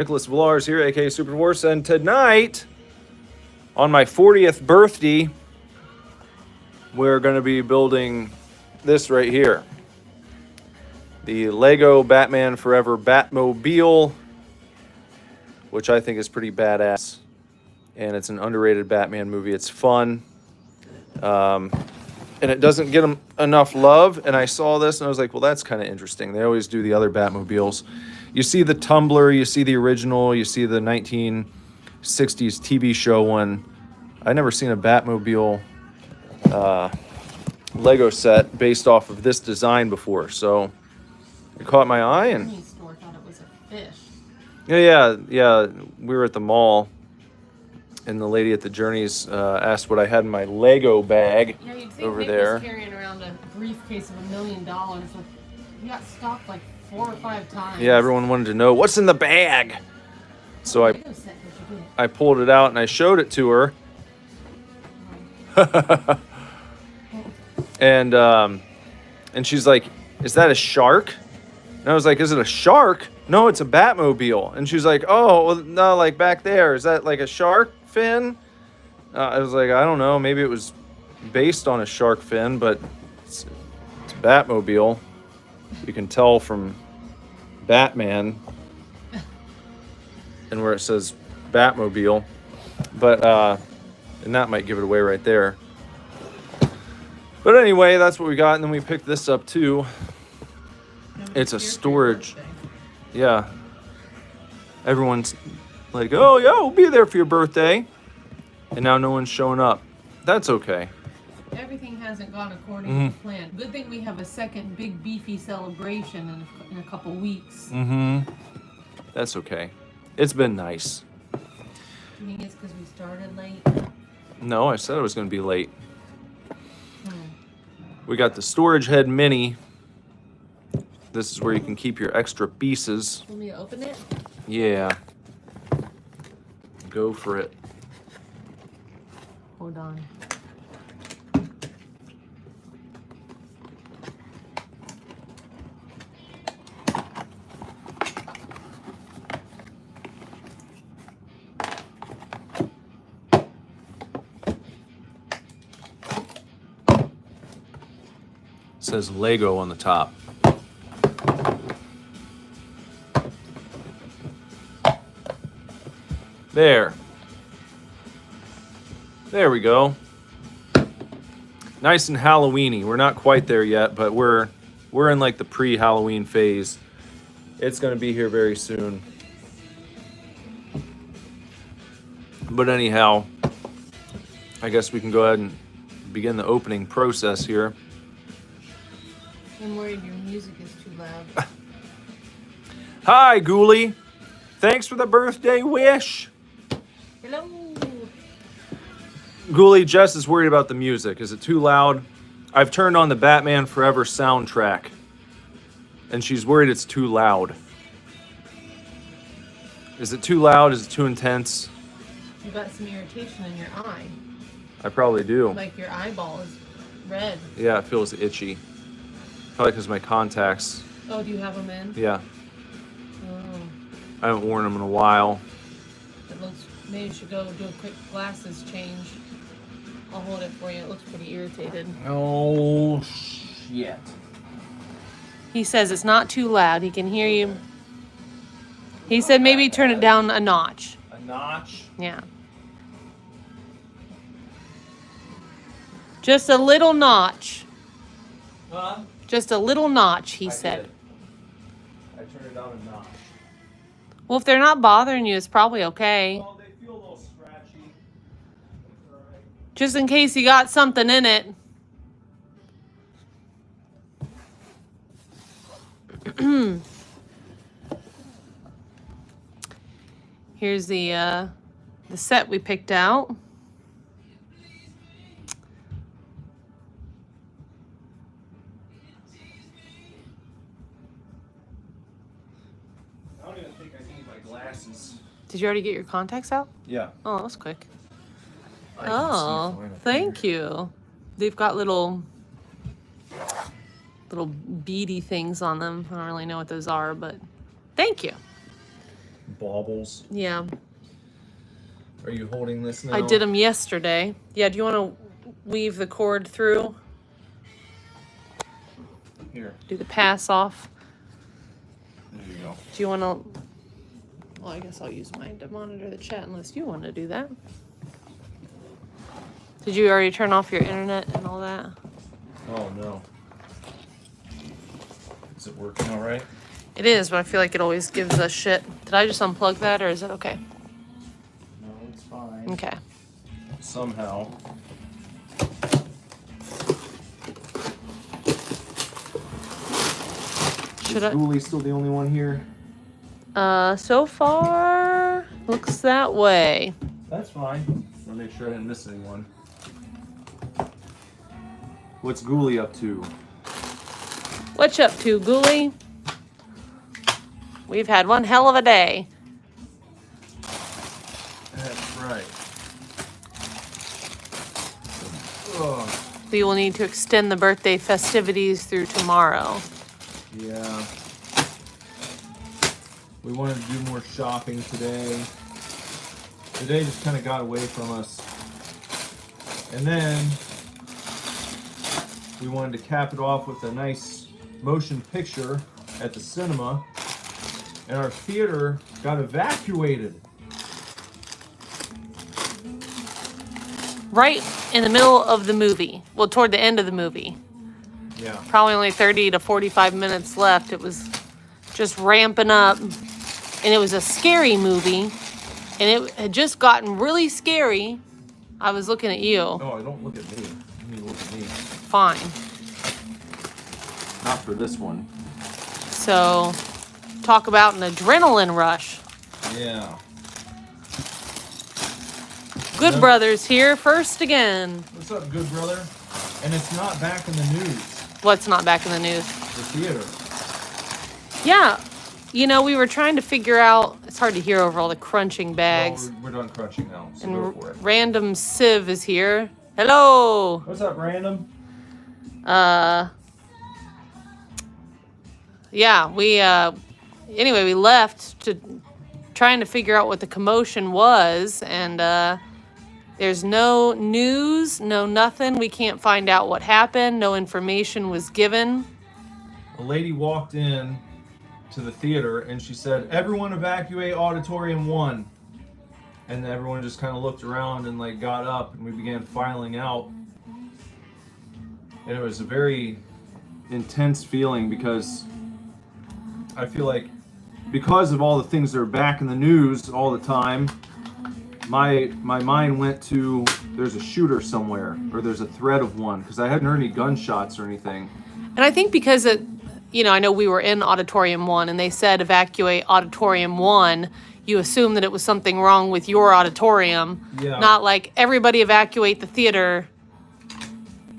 Nicholas Villars here, aka Super Divorce, and tonight, on my 40th birthday, we're going to be building this right here. The Lego Batman Forever Batmobile, which I think is pretty badass. And it's an underrated Batman movie. It's fun. And it doesn't get them enough love. And I saw this and I was like, well, that's kind of interesting. They always do the other Batmobiles. You see the Tumbler, you see the original, you see the 1960s TV show one. I never seen a Batmobile Lego set based off of this design before. So it caught my eye. And The store thought it was a fish. yeah. We were at the mall. And the lady at the Journeys asked what I had in my Lego bag You'd think over Nick there. was carrying around a briefcase of $1 million. Like, you got stopped like 4 or 5 times. Yeah, everyone wanted to know what's in the bag. So Lego set did you get? I pulled it out and I showed it to her. And she's like, "Is that a shark?" And I was like, "Is it a shark?" "No, it's a Batmobile." And she's like, "Oh, well, no, like back there, is that like a shark fin?" I was like, "I don't know. Maybe it was based on a shark fin, but it's a Batmobile. You can tell from Batman and where it says Batmobile, but and that might give it away right there. But anyway, that's what we got, and then we picked this up too. It's a storage. Yeah. Everyone's like, "Oh yeah, we'll be there for your birthday," and now no one's showing up. That's okay. Everything hasn't gone according to plan. Good thing we have a second big beefy celebration in a couple weeks. That's okay. It's been nice. You think it's because we started late? No, I said I was going to be late. We got the Storage Head Mini. This is where you can keep your extra pieces. Want me to open it? Yeah. Go for it. Hold on. It says Lego on the top. There we go. Nice and Halloween-y. We're not quite there yet, but we're in like the pre-Halloween phase. It's going to be here very soon. But anyhow, I guess we can go ahead and begin the opening process here. I'm worried your music is too loud. Hi, Ghoulie. Thanks for the birthday wish. Hello. Ghoulie, Jess is worried about the music. Is it too loud? I've turned on the Batman Forever soundtrack, and she's worried it's too loud. Is it too loud? Is it too intense? You got some irritation in your eye. I probably do. Like your eyeball is red. Yeah, it feels itchy. Probably because my contacts. Oh, do you have them in? Yeah, Oh, I haven't worn them in a while. it looks. Maybe you should go do a quick glasses change. I'll hold it for you. It looks pretty irritated. Oh, shit. He says it's not too loud. He can hear you. He said maybe turn it down a notch. A notch? Yeah. Just a little notch. Huh? Just a little notch, he said. I turned it down a notch. Well, if they're not bothering you, it's probably okay. Well, they feel a little scratchy. It's all right. Just in case you got something in it. Here's the set we picked out. I don't even think I need my glasses. Did you already get your contacts out? Yeah. Oh, that was quick. I can see Oh, fine up thank here. you. They've got little beady things on them. I don't really know what those are, but thank you. baubles. Yeah. Are you holding this now? I did them yesterday. Yeah, do you want to weave the cord through? Here. Do the pass off? There you go. Do you want to... Well, I guess I'll use mine to monitor the chat unless you want to do that. Did you already turn off your internet and all that? Oh, no. Is it working all right? It is, but I feel like it always gives us shit. Did I just unplug that, or is it okay? No, it's fine. Okay. Somehow. Should Is Ghoulie still the only one here? So far, looks that way. That's fine. I'll make sure I didn't miss anyone. What's Ghoulie up to? What you up to, Ghoulie? We've had one hell of a day. That's right. Ugh. We will need to extend the birthday festivities through tomorrow. Yeah. We wanted to do more shopping today. Today just kind of got away from us. And then we wanted to cap it off with a nice motion picture at the cinema. And our theater got evacuated. Right in the middle of the movie. Well, toward the end of the movie. Yeah. Probably only 30 to 45 minutes left. It was just ramping up. And it was a scary movie. And it had just gotten really scary. I was looking at you. No, don't look at me. You need to look at me. Fine. Not for this one. So, talk about an adrenaline rush. Yeah. Good Brothers here, first again. What's up, good brother? And it's not back in the news. What's not back in the news? The theater. Yeah. You know, we were trying to figure out... It's hard to hear over all the crunching bags. Well, we're done crunching now, so And go for it. Random Civ is here. Hello! What's up, Random? Yeah, anyway, we left to trying to figure out what the commotion was, and there's no news, no nothing. We can't find out what happened. No information was given. A lady walked in to the theater and she said, "Everyone evacuate Auditorium 1." And everyone just kind of looked around and like got up and we began filing out. And it was a very intense feeling because I feel like because of all the things that are back in the news all the time, my mind went to there's a shooter somewhere or there's a threat of one because I hadn't heard any gunshots or anything. And I think because I know we were in Auditorium 1 and they said evacuate Auditorium 1, you assume that it was something wrong with your auditorium. Yeah. Not like everybody evacuate the theater,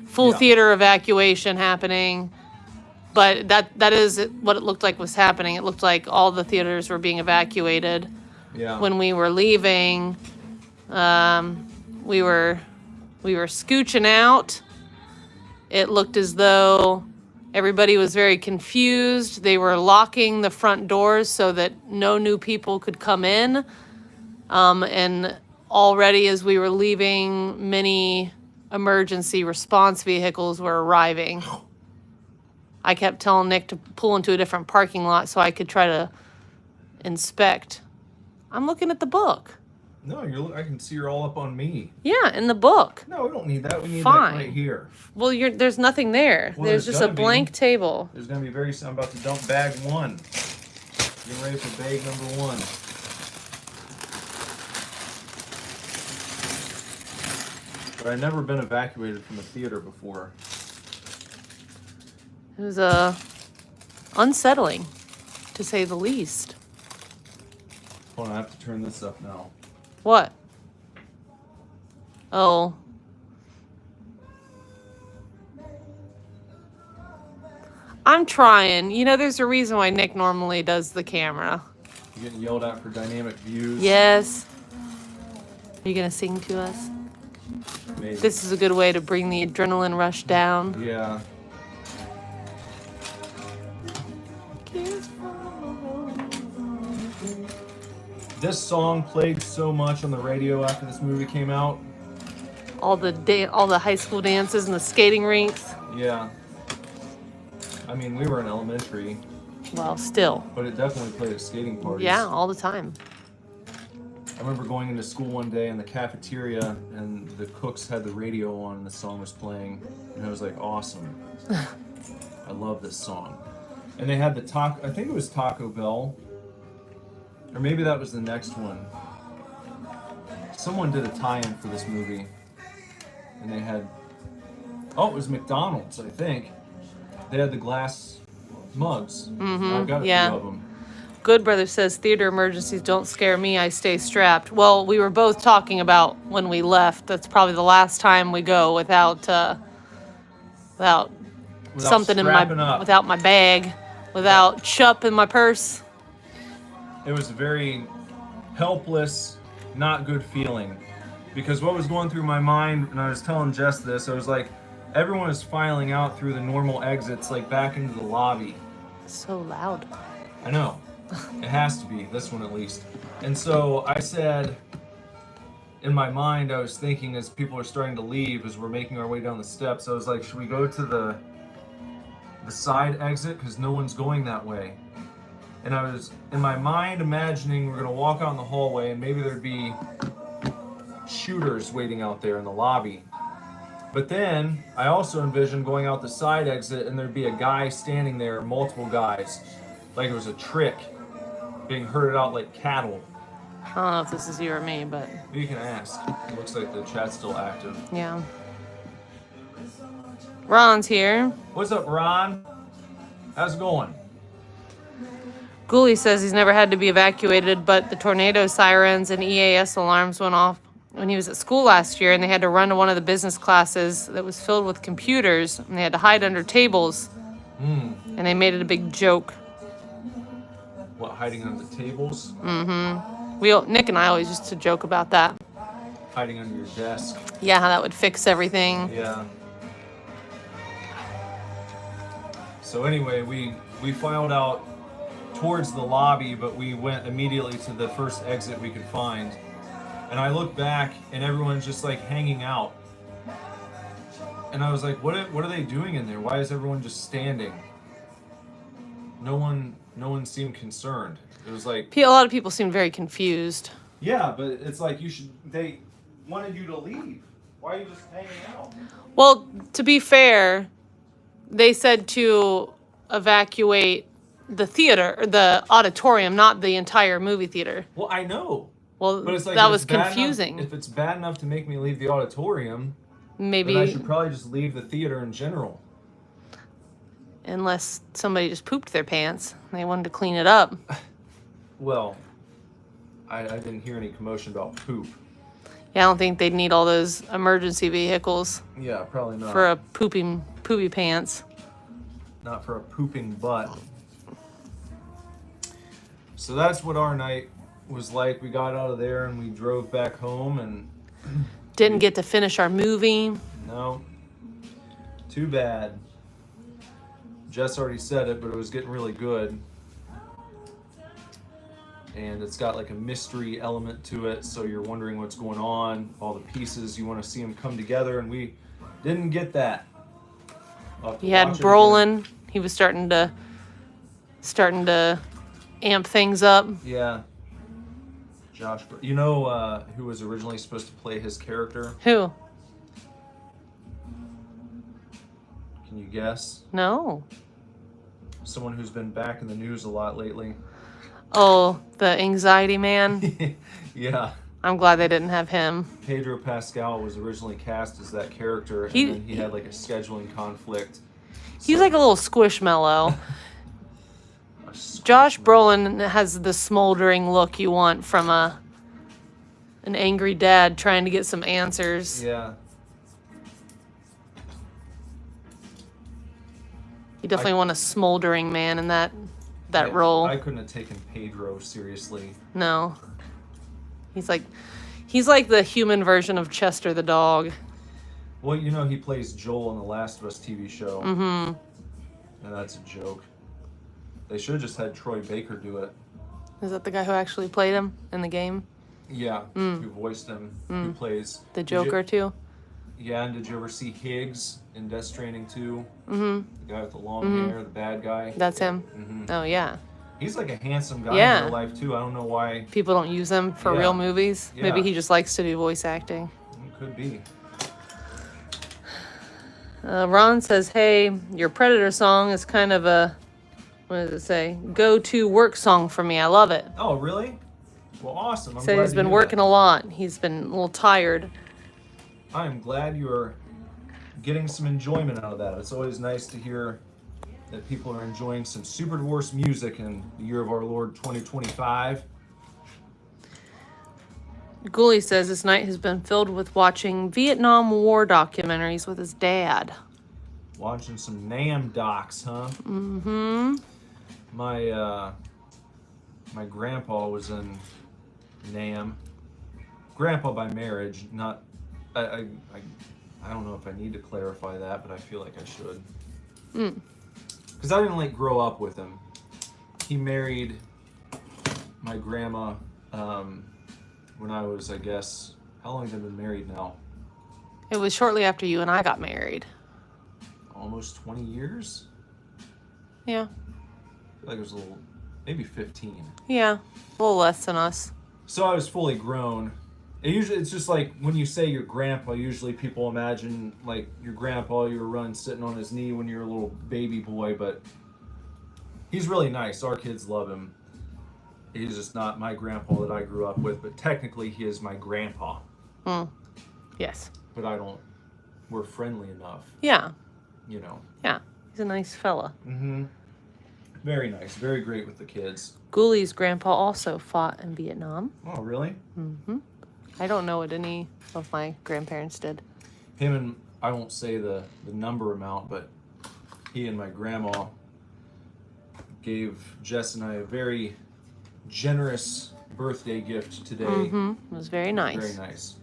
full theater evacuation happening. But that is what it looked like was happening. It looked like all the theaters were being evacuated. Yeah. When we were leaving, we were scooching out. It looked as though everybody was very confused. They were locking the front doors so that no new people could come in. And already as we were leaving, many emergency response vehicles were arriving. I kept telling Nick to pull into a different parking lot so I could try to inspect. I'm looking at the book. No, I can see you're all up on me. Yeah, in the book. No, we don't need that. We need Fine. that right here. Well, there's nothing there. Well, there's just a gonna be. blank table. There's gonna be I'm about to dump bag 1. Getting ready for bag number 1. But I've never been evacuated from a theater before. It was unsettling, to say the least. Hold on, I have to turn this up now. What? Oh. I'm trying. There's a reason why Nick normally does the camera. You're getting yelled at for dynamic views. Yes. Are you going to sing to us? Maybe. This is a good way to bring the adrenaline rush down. Yeah. This song played so much on the radio after this movie came out. All the high school dances and the skating rinks. Yeah. I mean, we were in elementary. Well, still. But it definitely played at skating parties. Yeah, all the time. I remember going into school one day in the cafeteria and the cooks had the radio on and the song was playing. And I was like, awesome. I love this song. And they had the I think it was Taco Bell. Or maybe that was the next one. Someone did a tie-in for this movie. And they had, it was McDonald's, I think. They had the glass mugs. I've got a few of them. Good Brother says, theater emergencies don't scare me. I stay strapped. Well, we were both talking about when we left. That's probably the last time we go without something in without my bag, without chup in my purse. It was a very helpless, not good feeling. Because what was going through my mind, and I was telling Jess this, I was like, everyone is filing out through the normal exits, like back into the lobby. So loud. I know. It has to be, this one at least. And so I said, in my mind, I was thinking as people are starting to leave, as we're making our way down the steps, I was like, should we go to the side exit? Because no one's going that way. And I was, in my mind, imagining we're going to walk out in the hallway and maybe there'd be shooters waiting out there in the lobby. But then I also envisioned going out the side exit and there'd be a guy standing there, multiple guys, like it was a trick, being herded out like cattle. I don't know if this is you or me, but You can ask. It looks like the chat's still active. yeah. Ron's here. What's up, Ron? How's it going? Ghoulie says he's never had to be evacuated, but the tornado sirens and EAS alarms went off when he was at school last year, and they had to run to one of the business classes that was filled with computers, and they had to hide under tables, and they made it a big joke. What, hiding under the tables? Nick and I always used to joke about that. Hiding under your desk? Yeah, how that would fix everything. Yeah. So anyway, we filed out towards the lobby, but we went immediately to the first exit we could find. And I looked back, and everyone's just like hanging out. And I was like, what are they doing in there? Why is everyone just standing? No one seemed concerned. It was like A lot of people seemed very confused. yeah, but it's like they wanted you to leave. Why are you just hanging out? Well, to be fair, they said to evacuate the theater, or the auditorium, not the entire movie theater. Well, I know. Well, But it's like, that if was it's bad confusing. If it's bad enough to make me leave the auditorium, Maybe, then I should probably just leave the theater in general. unless somebody just pooped their pants. They wanted to clean it up. Well, I didn't hear any commotion about poop. Yeah, I don't think they'd need all those emergency vehicles Yeah, probably not. for a poopy pants. Not for a pooping butt. So that's what our night was like. We got out of there and we drove back home and Didn't get to finish our movie. no, too bad. Jess already said it, but it was getting really good. And it's got like a mystery element to it, so you're wondering what's going on, all the pieces, you want to see them come together, and we didn't get that. You had Brolin. He was starting to amp things up. Yeah. Josh, you know who was originally supposed to play his character? Who? Can you guess? No. Someone who's been back in the news a lot lately. Oh, the anxiety man. Yeah. I'm glad they didn't have him. Pedro Pascal was originally cast as that character, and then he had like a scheduling conflict. He's like a little squishmallow. Josh Brolin has the smoldering look you want from an angry dad trying to get some answers. Yeah. You definitely want a smoldering man in that role. I couldn't have taken Pedro seriously. No. He's like the human version of Chester the dog. Well, you know, he plays Joel in the Last of Us TV show. Mm-hmm. And that's a joke. They should have just had Troy Baker do it. Is that the guy who actually played him in the game? Yeah, who voiced him, who plays The Joker, too? Yeah, and did you ever see Higgs in Death Stranding 2? Mm-hmm. The guy with the long hair, the bad guy. That's him. Oh, yeah. He's like a handsome guy Yeah. in real life too. I don't know why. People don't use him for real movies. Yeah. Maybe he just likes to do voice acting. It could be. Ron says, hey, your Predator song is kind of a, what does it say? Go-to work song for me. I love it. Oh, really? Well, awesome. I'm Said glad he's to been hear working that. a lot. He's been a little tired. I am glad you're getting some enjoyment out of that. It's always nice to hear that people are enjoying some Super Divorce music in the year of our Lord 2025. Ghoulie says this night has been filled with watching Vietnam War documentaries with his dad. Watching some Nam docs, huh? Mm-hmm. My grandpa was in Nam. Grandpa by marriage, not. I don't know if I need to clarify that, but I feel like I should. Because I didn't like grow up with him. He married my grandma when I was, I guess, how long have they been married now? It was shortly after you and I got married. Almost 20 years? Yeah. I feel like it was a little, maybe 15. Yeah. A little less than us. So I was fully grown. It's just like when you say your grandpa, usually people imagine like your grandpa you were running sitting on his knee when you're a little baby boy, but he's really nice. Our kids love him. He's just not my grandpa that I grew up with, but technically he is my grandpa. Yes. But we're friendly enough. Yeah. You know. Yeah. He's a nice fella. Mm-hmm. Very nice. Very great with the kids. Ghoulie's grandpa also fought in Vietnam. Oh, really? Mm-hmm. I don't know what any of my grandparents did. Him and, I won't say the number amount, but he and my grandma gave Jess and I a very generous birthday gift today. Mm-hmm. It was very nice. Very nice.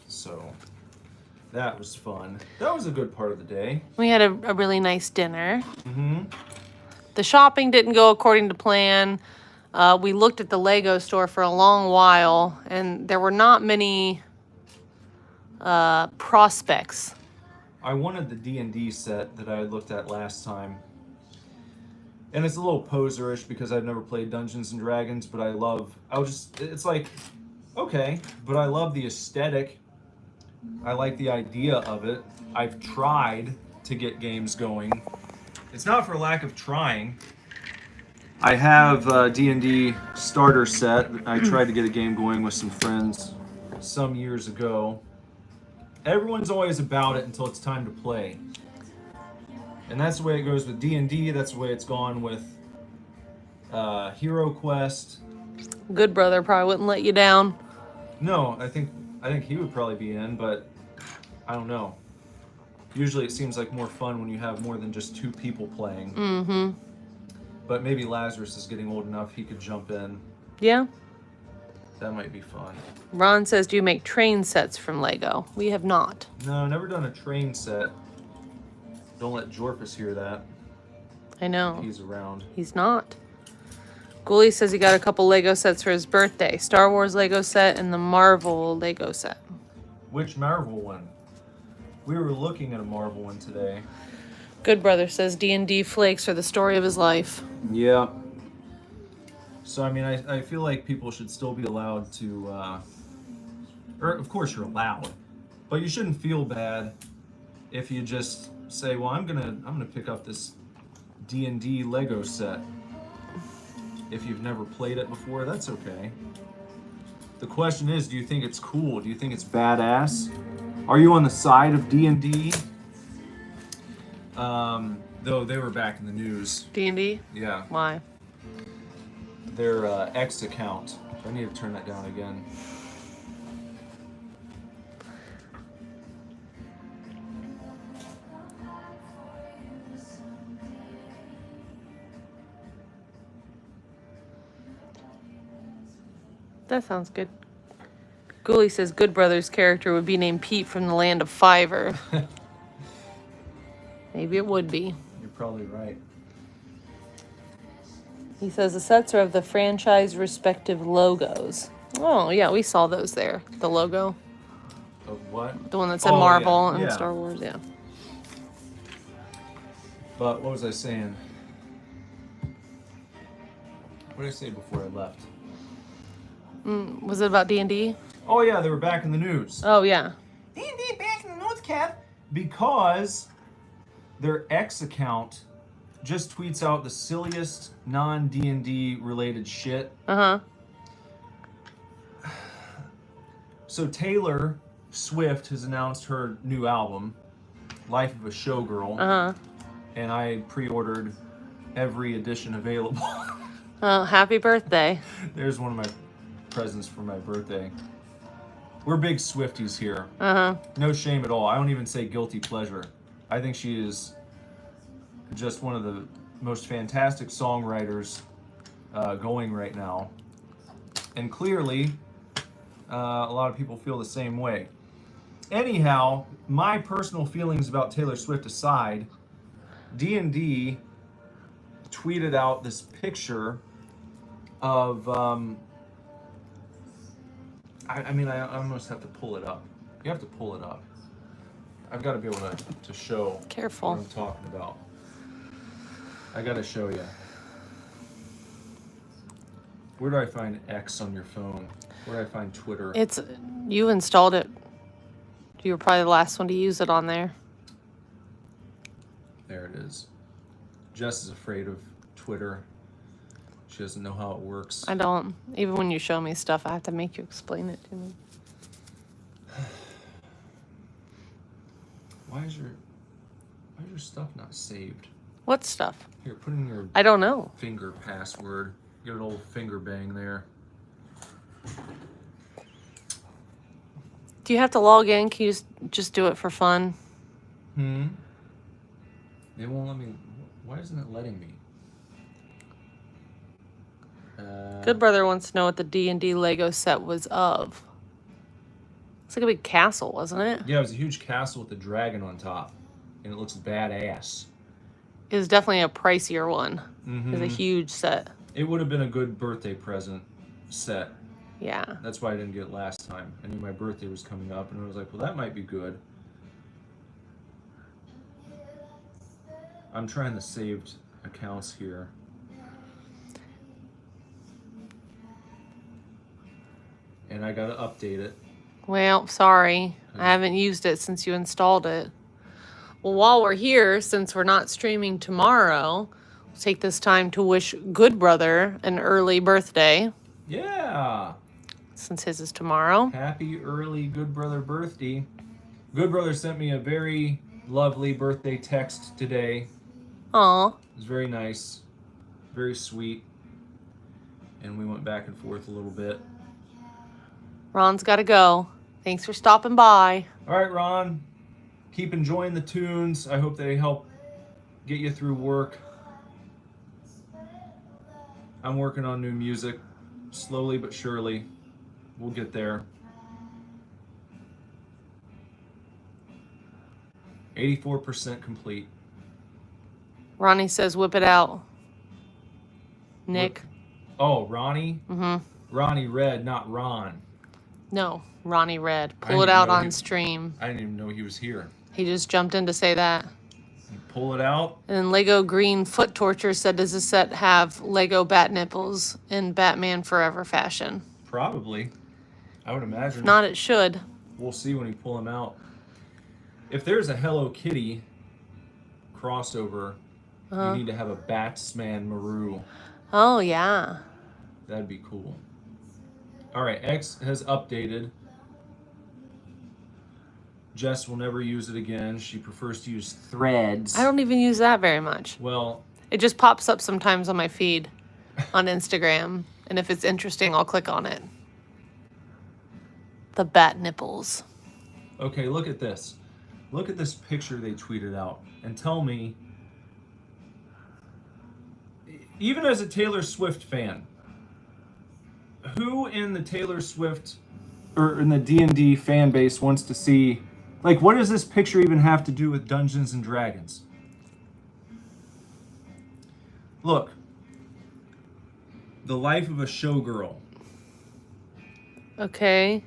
So, that was fun. That was a good part of the day. We had a really nice dinner. Mm-hmm. The shopping didn't go according to plan. We looked at the Lego store for a long while, and there were not many prospects. I wanted the D&D set that I had looked at last time. And it's a little poserish because I've never played Dungeons and Dragons, but it's like, okay, but I love the aesthetic. I like the idea of it. I've tried to get games going. It's not for lack of trying. I have a D&D starter set. I tried to get a game going with some friends some years ago. Everyone's always about it until it's time to play. And that's the way it goes with D&D. That's the way it's gone with Hero Quest. Good Brother probably wouldn't let you down. No, I think he would probably be in, but I don't know. Usually it seems like more fun when you have more than just two people playing. Mm-hmm. But maybe Lazarus is getting old enough he could jump in. Yeah. That might be fun. Ron says, do you make train sets from Lego? We have not. No, never done a train set. Don't let Jorpus hear that. I know. He's around. He's not. Ghoulie says he got a couple Lego sets for his birthday. Star Wars Lego set and the Marvel Lego set. Which Marvel one? We were looking at a Marvel one today. Good Brother says D&D flakes are the story of his life. Yeah. So, I mean, I feel like people should still be allowed to, or of course you're allowed, but you shouldn't feel bad if you just say, well, I'm gonna pick up this D&D Lego set. If you've never played it before, that's okay. The question is, do you think it's cool? Do you think it's badass? Are you on the side of D&D? Though they were back in the news. D&D? Yeah. Why? Their X account. I need to turn that down again. That sounds good. Ghoulie says Good Brother's character would be named Pete from the land of Fiverr. Maybe it would be. You're probably right. He says the sets are of the franchise respective logos. Oh, yeah, we saw those there. The logo. Of what? The one that said Oh, Marvel yeah, and yeah. Star Wars, yeah. But what was I saying? What did I say before I left? Was it about D&D? Oh yeah, they were back in the news. Oh, yeah. D&D back in the news, Cap. Because their X account just tweets out the silliest non-D&D related shit. Uh-huh. So Taylor Swift has announced her new album, Life of a Showgirl. Uh-huh. And I pre-ordered every edition available. Oh, happy birthday. There's one of my presents for my birthday. We're big Swifties here. Uh-huh. No shame at all. I don't even say guilty pleasure. I think she is just one of the most fantastic songwriters going right now. And clearly, a lot of people feel the same way. Anyhow, my personal feelings about Taylor Swift aside, D&D tweeted out this picture of, I almost have to pull it up. You have to pull it up. I've got to be able to show Careful. what I'm talking about. I got to show you. Where do I find X on your phone? Where do I find Twitter? You installed it. You were probably the last one to use it on there. There it is. Jess is afraid of Twitter. She doesn't know how it works. I don't. Even when you show me stuff, I have to make you explain it to me. Why is your stuff not saved? What stuff? Here, put in your I don't know. finger password. Get an old finger bang there. Do you have to log in? Can you just do it for fun? They won't let me. Why isn't it letting me? Good Brother wants to know what the D&D Lego set was of. It's like a big castle, wasn't it? Yeah, it was a huge castle with a dragon on top, and it looks badass. It was definitely a pricier one. Mm-hmm. It was a huge set. It would have been a good birthday present set. Yeah. That's why I didn't get it last time. I knew my birthday was coming up, and I was like, well, that might be good. I'm trying the saved accounts here. And I gotta update it. Well, sorry. I haven't used it since you installed it. Well, while we're here, since we're not streaming tomorrow, we'll take this time to wish Good Brother an early birthday. Yeah. Since his is tomorrow. Happy early Good Brother birthday. Good Brother sent me a very lovely birthday text today. Aw. It was very nice. Very sweet. And we went back and forth a little bit. Ron's got to go. Thanks for stopping by. All right, Ron. Keep enjoying the tunes. I hope they help get you through work. I'm working on new music. Slowly but surely. We'll get there. 84% complete. Ronnie says, whip it out. Nick? Oh, Ronnie? Mm-hmm. Ronnie Red, not Ron. No, Ronnie Red. I Pull it didn't out know on he- stream. I didn't even know he was here. He just jumped in to say that. You pull it out. And then Lego Green Foot Torture said, does this set have Lego bat nipples in Batman Forever fashion? Probably. I would imagine. If not, it should. We'll see when we pull him out. If there's a Hello Kitty crossover, you need to have a Batsman Maru. Oh, yeah. That'd be cool. All right, X has updated. Jess will never use it again. She prefers to use Threads. I don't even use that very much. Well, It just pops up sometimes on my feed on Instagram. And if it's interesting, I'll click on it. The bat nipples. okay, look at this. Look at this picture they tweeted out and tell me, even as a Taylor Swift fan, who in the Taylor Swift or in the D&D fan base wants to see, like, what does this picture even have to do with Dungeons and Dragons? Look, The Life of a Showgirl. Okay.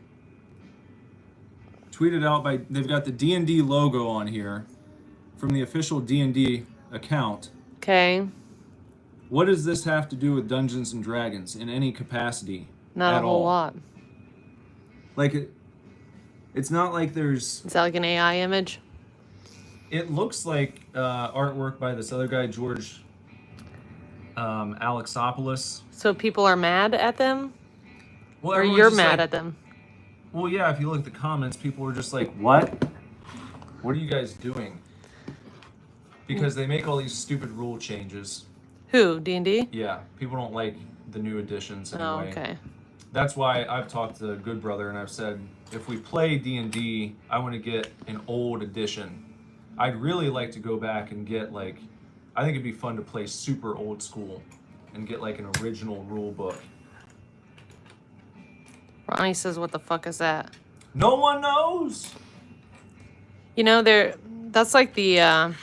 Tweeted out by, they've got the D&D logo on here from the official D&D account. Okay. What does this have to do with Dungeons and Dragons in any capacity? Not at a whole all? lot. Like, it's not like there's... Is that like an AI image? It looks like artwork by this other guy, George Alexopoulos. So people are mad at them? Well, Or everyone's you're just mad like, at them? Well, yeah, if you look at the comments, people were just like, what? What are you guys doing? Because they make all these stupid rule changes. Who? D&D? Yeah, people don't like the new additions anyway. Oh, okay. That's why I've talked to Good Brother and I've said, if we play D&D, I want to get an old edition. I'd really like to go back and get like, I think it'd be fun to play super old school and get like an original rule book. Ronnie says, what the fuck is that? No one knows. You know, that's like the,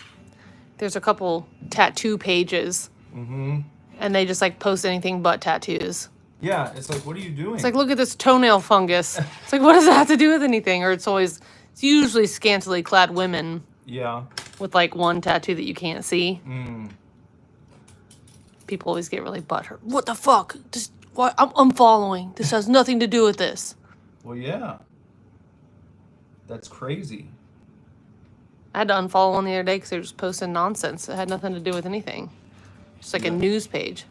there's a couple tattoo pages. Mm-hmm. And they just like post anything but tattoos. Yeah, it's like, what are you doing? It's like, look at this toenail fungus. It's like, what does that have to do with anything? Or it's usually scantily clad women. Yeah. With like one tattoo that you can't see. Mm. People always get really butthurt. What the fuck? I'm following. This has nothing to do with this. Well, yeah. That's crazy. I had to unfollow one the other day because they were just posting nonsense. It had nothing to do with anything. Just like a news page.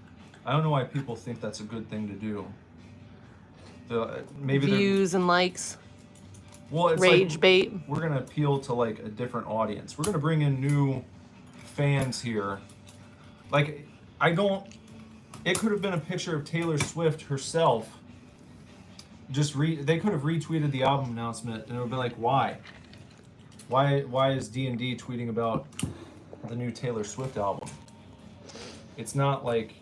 I don't know why people think that's a good thing to do. Maybe views and likes. Well, it's rage like, bait. We're gonna appeal to like a different audience. We're gonna bring in new fans here. Like, it could have been a picture of Taylor Swift herself. They could have retweeted the album announcement, and it would be like, why? Why is D&D tweeting about the new Taylor Swift album? It's not like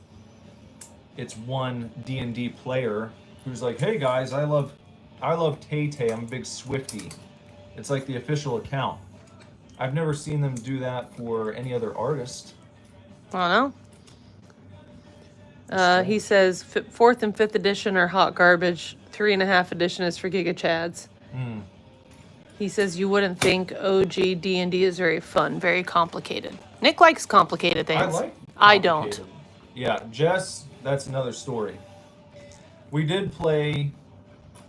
it's one D&D player who's like, hey guys, I love Tay-Tay, I'm a big Swiftie. It's like the official account. I've never seen them do that for any other artist. I don't know. He says 4th and 5th edition are hot garbage. 3.5 edition is for Giga Chads. Mm. He says you wouldn't think OG D&D is very fun, very complicated. Nick likes complicated things. I don't. Yeah, Jess, that's another story. We did play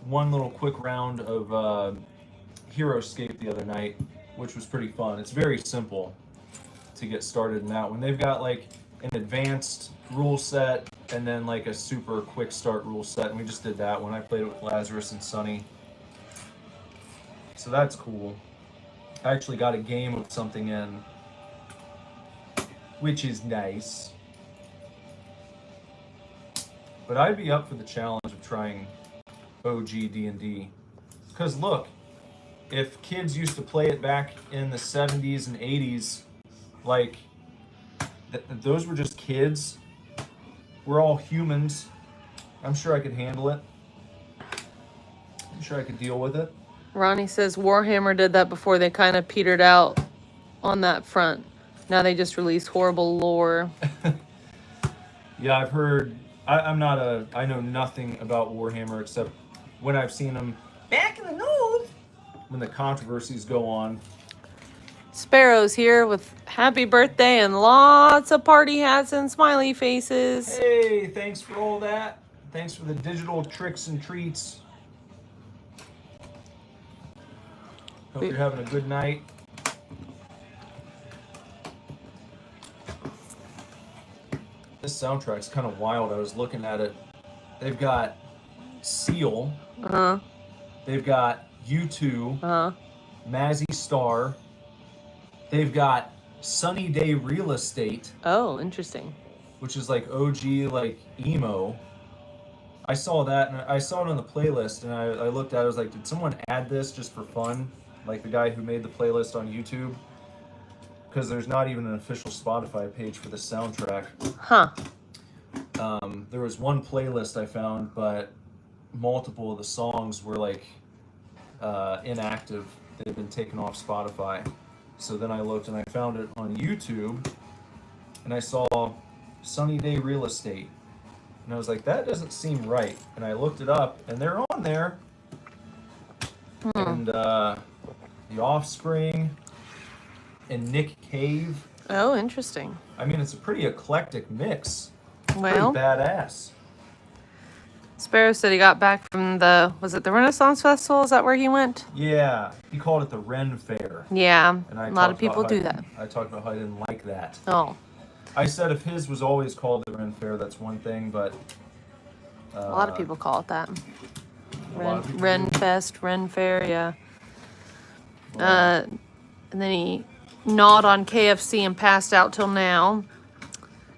one little quick round of HeroScape the other night, which was pretty fun. It's very simple to get started in that one. They've got like an advanced rule set and then like a super quick start rule set, and we just did that when I played it with Lazarus and Sunny. So that's cool. I actually got a game of something in, which is nice. But I'd be up for the challenge of trying OG D&D. Because look, if kids used to play it back in the 70s and 80s, like, those were just kids. We're all humans. I'm sure I could handle it. I'm sure I could deal with it. Ronnie says Warhammer did that before they kind of petered out on that front. Now they just release horrible lore. Yeah, I've heard. I know nothing about Warhammer except when I've seen them back in the news when the controversies go on. Sparrow's here with happy birthday and lots of party hats and smiley faces. Hey, thanks for all that. Thanks for the digital tricks and treats. Hope you're having a good night. This soundtrack's kind of wild. I was looking at it. They've got Seal. Uh-huh. They've got U2. Uh-huh. Mazzy Star. They've got Sunny Day Real Estate. Oh, interesting. Which is like OG, like emo. I saw that, and I saw it on the playlist, and I looked at it, I was like, did someone add this just for fun? Like the guy who made the playlist on YouTube? Because there's not even an official Spotify page for the soundtrack. Huh. There was one playlist I found, but multiple of the songs were like inactive. They've been taken off Spotify. So then I looked and I found it on YouTube, and I saw Sunny Day Real Estate. And I was like, that doesn't seem right. And I looked it up, and they're on there. And The Offspring and Nick Cave. Oh, interesting. I mean, it's a pretty eclectic mix. Well, Pretty badass. Sparrow said he got back from was it the Renaissance Festival? Is that where he went? Yeah, he called it the Ren Fair. Yeah, And I a lot of talked about people how do that. I talked about how I didn't like that. Oh, I said if his was always called the Ren Fair, that's one thing, but... a lot of people call it that. a lot of people Ren do. Fest, Ren Fair, yeah. Wow. And then he gnawed on KFC and passed out till now.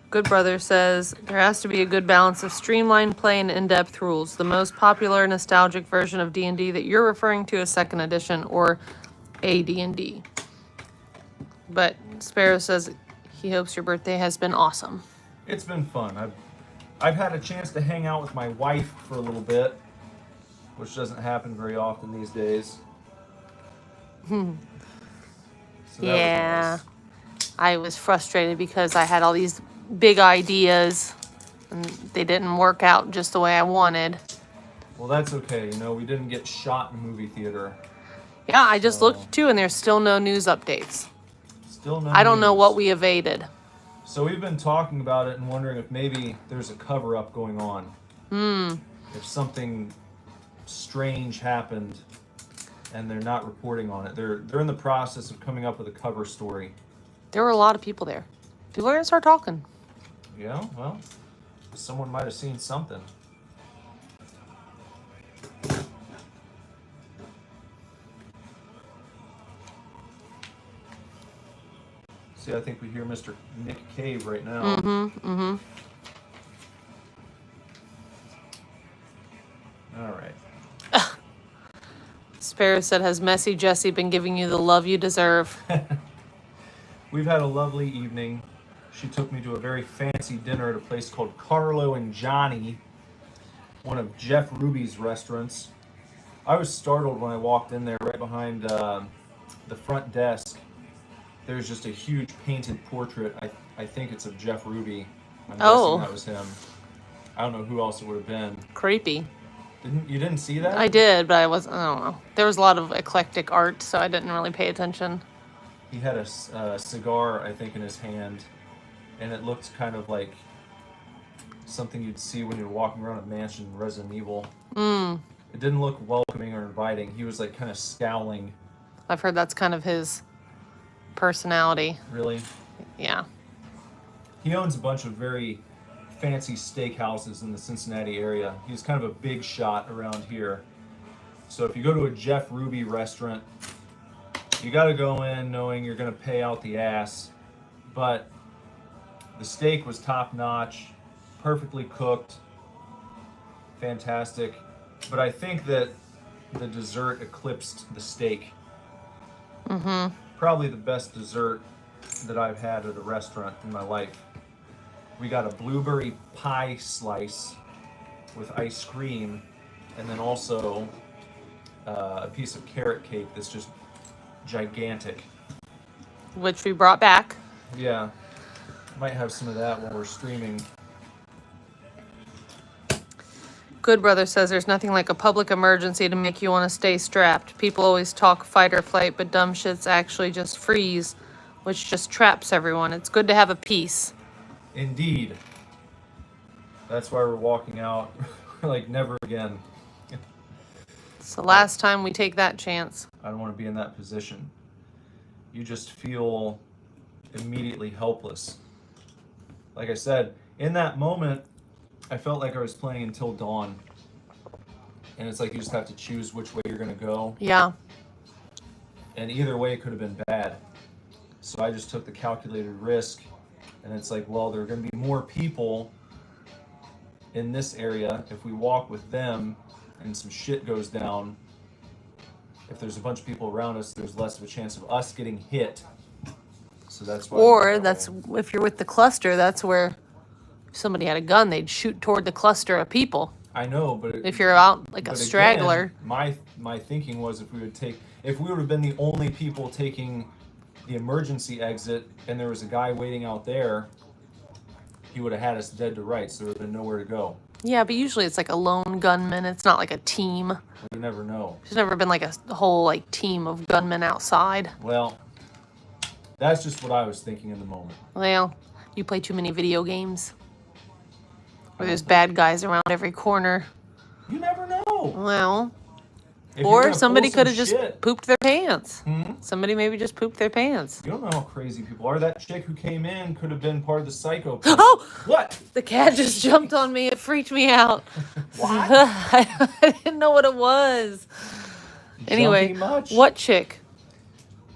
Good Brother says, there has to be a good balance of streamlined play and in-depth rules. The most popular nostalgic version of D&D that you're referring to is 2nd edition or a D&D. But Sparrow says he hopes your birthday has been awesome. It's been fun. I've had a chance to hang out with my wife for a little bit, which doesn't happen very often these days. So that Yeah. was nice. I was frustrated because I had all these big ideas and they didn't work out just the way I wanted. Well, that's okay. You know, we didn't get shot in a movie theater. Yeah, I just So- looked too and there's still no news updates. Still no I don't know news. what we evaded. So we've been talking about it and wondering if maybe there's a cover-up going on. If something strange happened and they're not reporting on it. They're in the process of coming up with a cover story. There were a lot of people there. People are gonna start talking. Yeah, well, someone might have seen something. See, I think we hear Mr. Nick Cave right now. All right. Sparrow said, has Messy Jessie been giving you the love you deserve? We've had a lovely evening. She took me to a very fancy dinner at a place called Carlo and Johnny, one of Jeff Ruby's restaurants. I was startled when I walked in there. Right behind the front desk, there's just a huge painted portrait. I think it's of Jeff Ruby. I'm Oh. guessing that was him. I don't know who else it would have been. Creepy. You didn't see that? I did, but I don't know. There was a lot of eclectic art, so I didn't really pay attention. He had a cigar, I think, in his hand, and it looked kind of like something you'd see when you're walking around a mansion in Resident Evil. It didn't look welcoming or inviting. He was like kind of scowling. I've heard that's kind of his personality. Really? Yeah. He owns a bunch of very fancy steakhouses in the Cincinnati area. He's kind of a big shot around here. So if you go to a Jeff Ruby restaurant, you got to go in knowing you're going to pay out the ass. But the steak was top notch, perfectly cooked, fantastic. But I think that the dessert eclipsed the steak. Probably the best dessert that I've had at a restaurant in my life. We got a blueberry pie slice with ice cream, and then also a piece of carrot cake that's just gigantic. Which we brought back. Yeah, might have some of that while we're streaming. Good Brother says there's nothing like a public emergency to make you want to stay strapped. People always talk fight or flight, but dumb shits actually just freeze, which just traps everyone. It's good to have a peace. Indeed. That's why we're walking out like never again. It's the last time we take that chance. I don't want to be in that position. You just feel immediately helpless. Like I said, in that moment, I felt like I was playing Until Dawn. And it's like you just have to choose which way you're going to go. Yeah. And either way could have been bad. So I just took the calculated risk. And it's like, well, there are going to be more people in this area. If we walk with them and some shit goes down, if there's a bunch of people around us, there's less of a chance of us getting hit. So that's why. Or that's if you're with the cluster, that's where if somebody had a gun, they'd shoot toward the cluster of people. I know, but If you're out like a but straggler. again, my thinking was if we would have been the only people taking the emergency exit and there was a guy waiting out there, he would have had us dead to rights. There would have been nowhere to go. Yeah, but usually it's like a lone gunman. It's not like a team. You never know. There's never been like a whole like team of gunmen outside. Well, that's just what I was thinking in the moment. Well, you play too many video games where there's bad guys around every corner. You never know. Well, If you're or gonna somebody pull some could have just shit- pooped their pants. Hmm? Somebody maybe just pooped their pants. You don't know how crazy people are. That chick who came in could have been part of the psycho. Oh! What? The cat just jumped on me. It freaked me out. What? I didn't know what it was. Anyway, Jumpy much? what chick?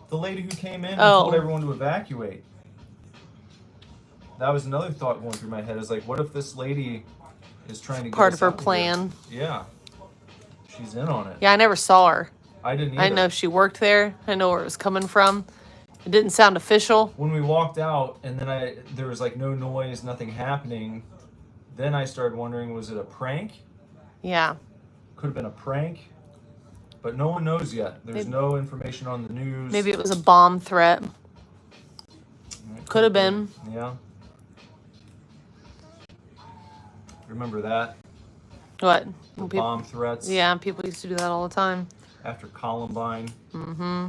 The lady who came in and Oh. told everyone to evacuate. That was another thought going through my head. Is like, what if this lady is trying to get Part us of her out here? plan. Yeah, she's in on it. Yeah, I never saw her. I didn't either. I didn't know if she worked there. I didn't know where it was coming from. It didn't sound official. When we walked out, and then there was like no noise, nothing happening. Then I started wondering, was it a prank? Yeah. Could have been a prank, but no one knows yet. There's no information on the news. Maybe it was a bomb threat. It Could have been. Yeah. Remember that? What? The Peop- bomb threats. Yeah, people used to do that all the time. After Columbine. Mm-hmm.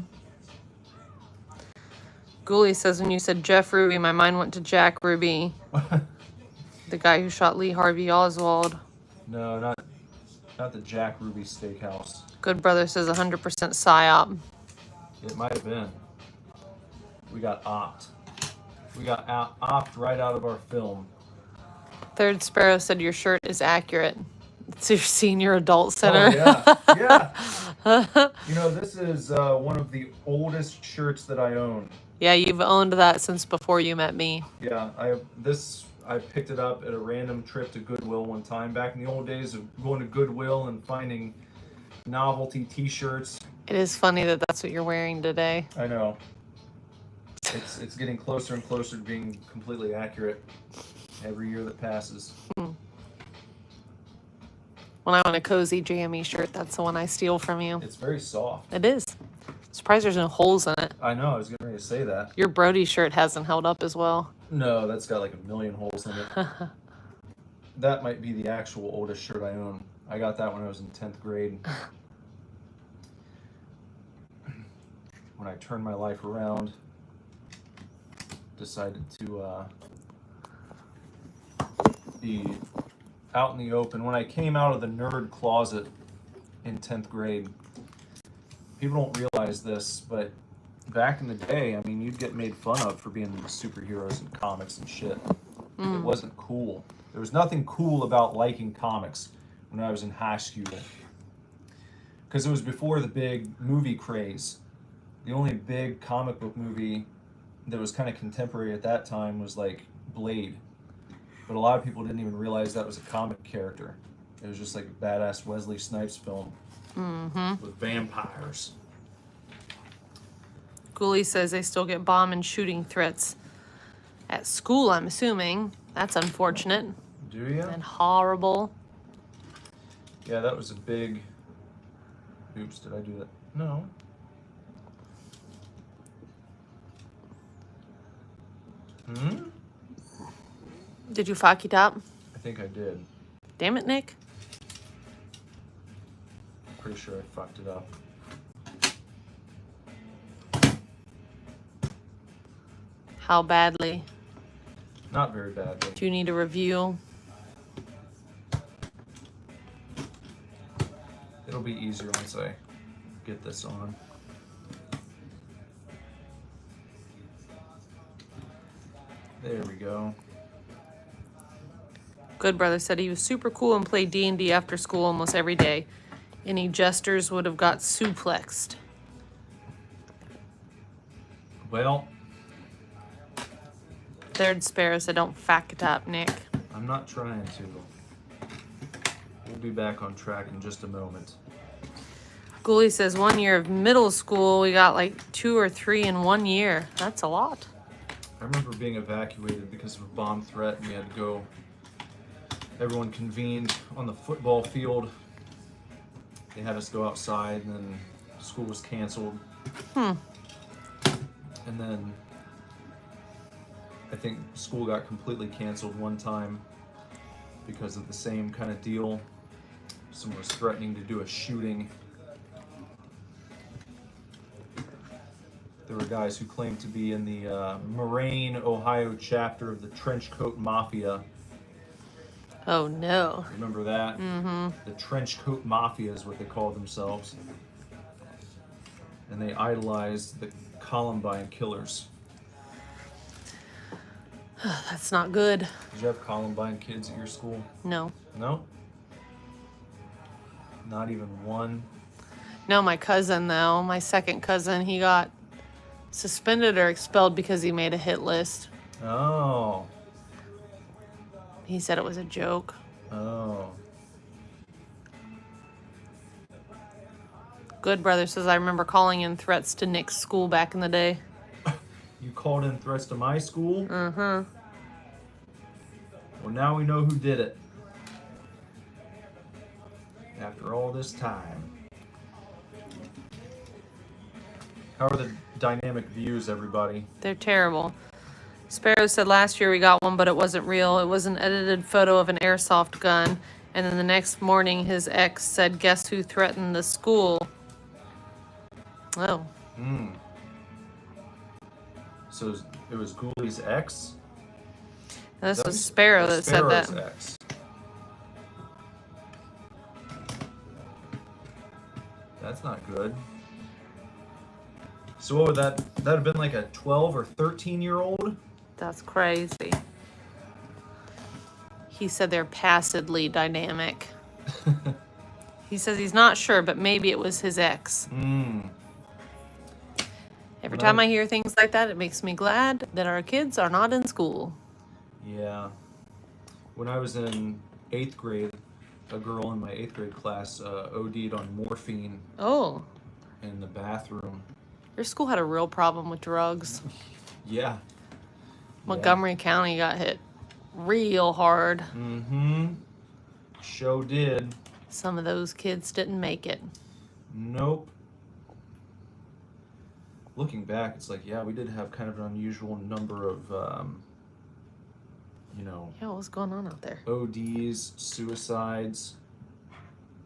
Ghoulie says, when you said Jeff Ruby, my mind went to Jack Ruby, the guy who shot Lee Harvey Oswald. No, not the Jack Ruby Steakhouse. Good Brother says 100% psyop. It might have been. We got opt. We got opt right out of our film. Third Sparrow said your shirt is accurate. It's your senior adult center. Oh, yeah. Yeah. You know, this is one of the oldest shirts that I own. Yeah, you've owned that since before you met me. Yeah, I picked it up at a random trip to Goodwill one time back in the old days of going to Goodwill and finding novelty T-shirts. It is funny that that's what you're wearing today. I know. It's getting closer and closer to being completely accurate every year that passes. When I want a cozy, jammy shirt, that's the one I steal from you. It's very soft. It is. Surprised there's no holes in it. I know, I was getting ready to say that. Your Brody shirt hasn't held up as well. No, that's got like 1 million holes in it. That might be the actual oldest shirt I own. I got that when I was in 10th grade. When I turned my life around, decided to be out in the open. When I came out of the nerd closet in 10th grade, people don't realize this, but back in the day, I mean, you'd get made fun of for being superheroes and comics and shit. It wasn't cool. There was nothing cool about liking comics when I was in high school. Because it was before the big movie craze. The only big comic book movie that was kind of contemporary at that time was like Blade. But a lot of people didn't even realize that was a comic character. It was just like a badass Wesley Snipes film with vampires. Ghoulie says they still get bomb and shooting threats at school, I'm assuming. That's unfortunate Do you? and horrible. Yeah, that was a big... Oops, did I do that? No. Did you fuck it up? I think I did. Damn it, Nick. Pretty sure I fucked it up. How badly? Not very badly. Do you need a review? It'll be easier once I get this on. There we go. Good Brother said he was super cool and played D&D after school almost every day. Any jesters would have got suplexed. Well, Third Sparrow said don't fuck it up, Nick. I'm not trying to. We'll be back on track in just a moment. Ghoulie says 1 year of middle school, we got like 2 or 3 in 1 year. That's a lot. I remember being evacuated because of a bomb threat and we had to go. Everyone convened on the football field. They had us go outside and then school was canceled. And then I think school got completely canceled one time because of the same kind of deal. Someone was threatening to do a shooting. There were guys who claimed to be in the Moraine, Ohio chapter of the Trenchcoat Mafia. Oh no. Remember that? Mm-hmm. The Trenchcoat Mafia is what they called themselves. And they idolized the Columbine killers. That's not good. Did you have Columbine kids at your school? No. No? Not even one? No, my cousin though, my second cousin, he got suspended or expelled because he made a hit list. Oh. He said it was a joke. Oh. Good brother says, I remember calling in threats to Nick's school back in the day. You called in threats to my school? Mm-hmm. Well, now we know who did it. After all this time. How are the dynamic views, everybody? They're terrible. Sparrow said last year we got one, but it wasn't real. It was an edited photo of an airsoft gun. And then the next morning, his ex said, guess who threatened the school? Oh. So it was Ghoulies' ex? This That was Sparrow that said that. Sparrow's ex. That's not good. So what would that have been, like a 12 or 13-year-old? That's crazy. He said they're passedly dynamic. He says he's not sure, but maybe it was his ex. Every time I hear things like that, it makes me glad that our kids are not in school. Yeah. When I was in 8th grade, a girl in my 8th grade class OD'd on morphine Oh, in the bathroom. your school had a real problem with drugs. Yeah. Montgomery County got hit real hard. Mm-hmm. Show did. Some of those kids didn't make it. Nope. Looking back, it's like, yeah, we did have kind of an unusual number of, Yeah, what's going on out there? ODs, suicides.